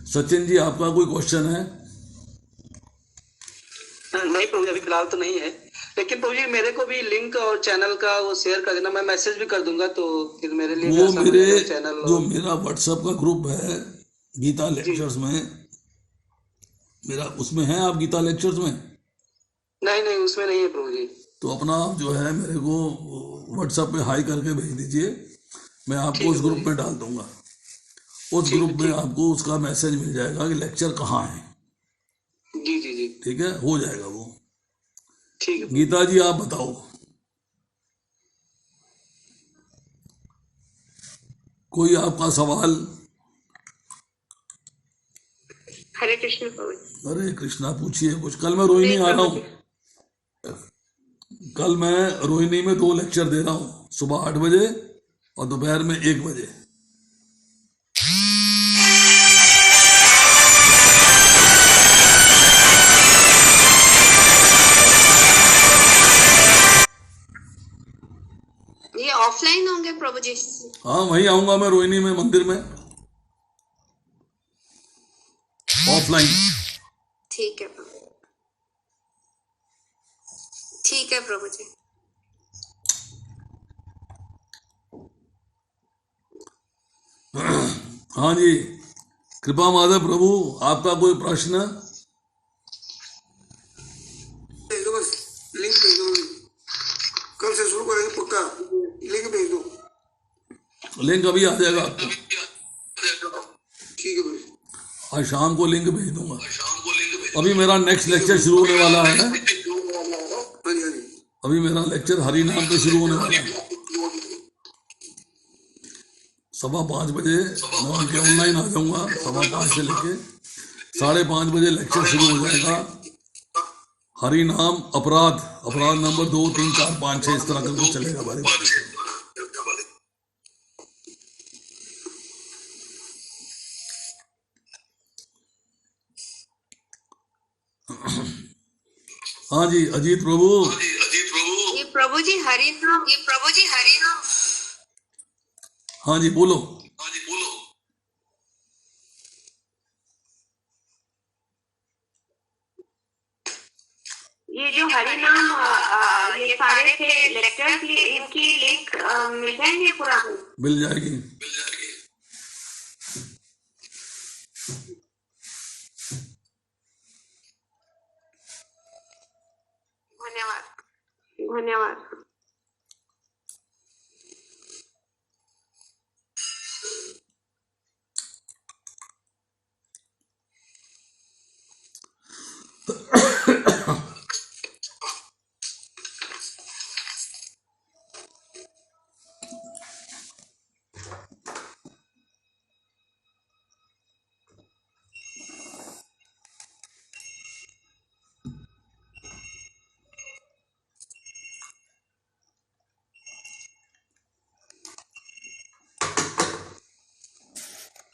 सचिन जी, आपका कोई क्वेश्चन है? नहीं प्रभु जी, अभी फिलहाल तो नहीं है, लेकिन प्रभु जी मेरे को भी लिंक और चैनल का वो शेयर कर देना, मैं मैसेज भी कर दूंगा, तो फिर मेरे लिए भी वो आसान हो मेरे जाएगा चैनल। जो मेरा व्हाट्सएप का ग्रुप है गीता लेक्चर्स में, मेरा उसमें है। आप गीता लेक्चर्स में? नहीं नहीं, उसमें नहीं है प्रभु जी। तो अपना जो है मेरे को व्हाट्सएप पे हाई करके भेज दीजिए, मैं आपको उस ग्रुप में डाल दूंगा। उस ग्रुप में आपको उसका मैसेज मिल जाएगा कि लेक्चर कहाँ है। जी जी जी, ठीक है, हो जाएगा वो। ठीक है। गीता जी, आप बताओ। कोई आपका सवाल? हरे कृष्ण प्रभु जी। अरे कृष्णा, पूछिए कुछ। कल मैं रोहिणी आ रहा हूँ। कल मैं रोहिणी में 2 लेक्चर दे रहा हूँ, सुबह 8 बजे और दोपहर में 1 बजे। ये ऑफलाइन होंगे प्रभु जी? हाँ, वहीं आऊंगा मैं रोहिणी में, मंदिर में, ऑफलाइन। ठीक है प्रभु। ठीक है प्रभु जी। हाँ जी, कृपा माधव प्रभु, आपका कोई प्रश्न? भेज दो, बस लिंक भेज दो। कल से शुरू करेंगे पक्का, लिंक भेज दो। लिंक अभी आ जाएगा आपको। ठीक है भाई। आज शाम को लिंक भेज दूंगा। अभी मेरा नेक्स्ट लेक्चर शुरू होने वाला है। हाँ जी हाँ जी। अभी मेरा लेक्चर हरि नाम पे शुरू होने वाला है। 5:15 बजे मैं उनके ऑनलाइन आ जाऊंगा। 5:15 से लेके 5:30 बजे लेक्चर शुरू हो जाएगा। हरि नाम अपराध नंबर 2, 3, 4, 5, 6 इस तरह करके चलेगा बारी बारी से। हाँ जी अजीत प्रभु। ये प्रभु जी हरि नाम। हाँ जी बोलो। ये जो हरि नाम ये सारे थे लेक्चर्स, ये इनकी लिंक मिल जाएंगे पुरानी? मिल जाएगी।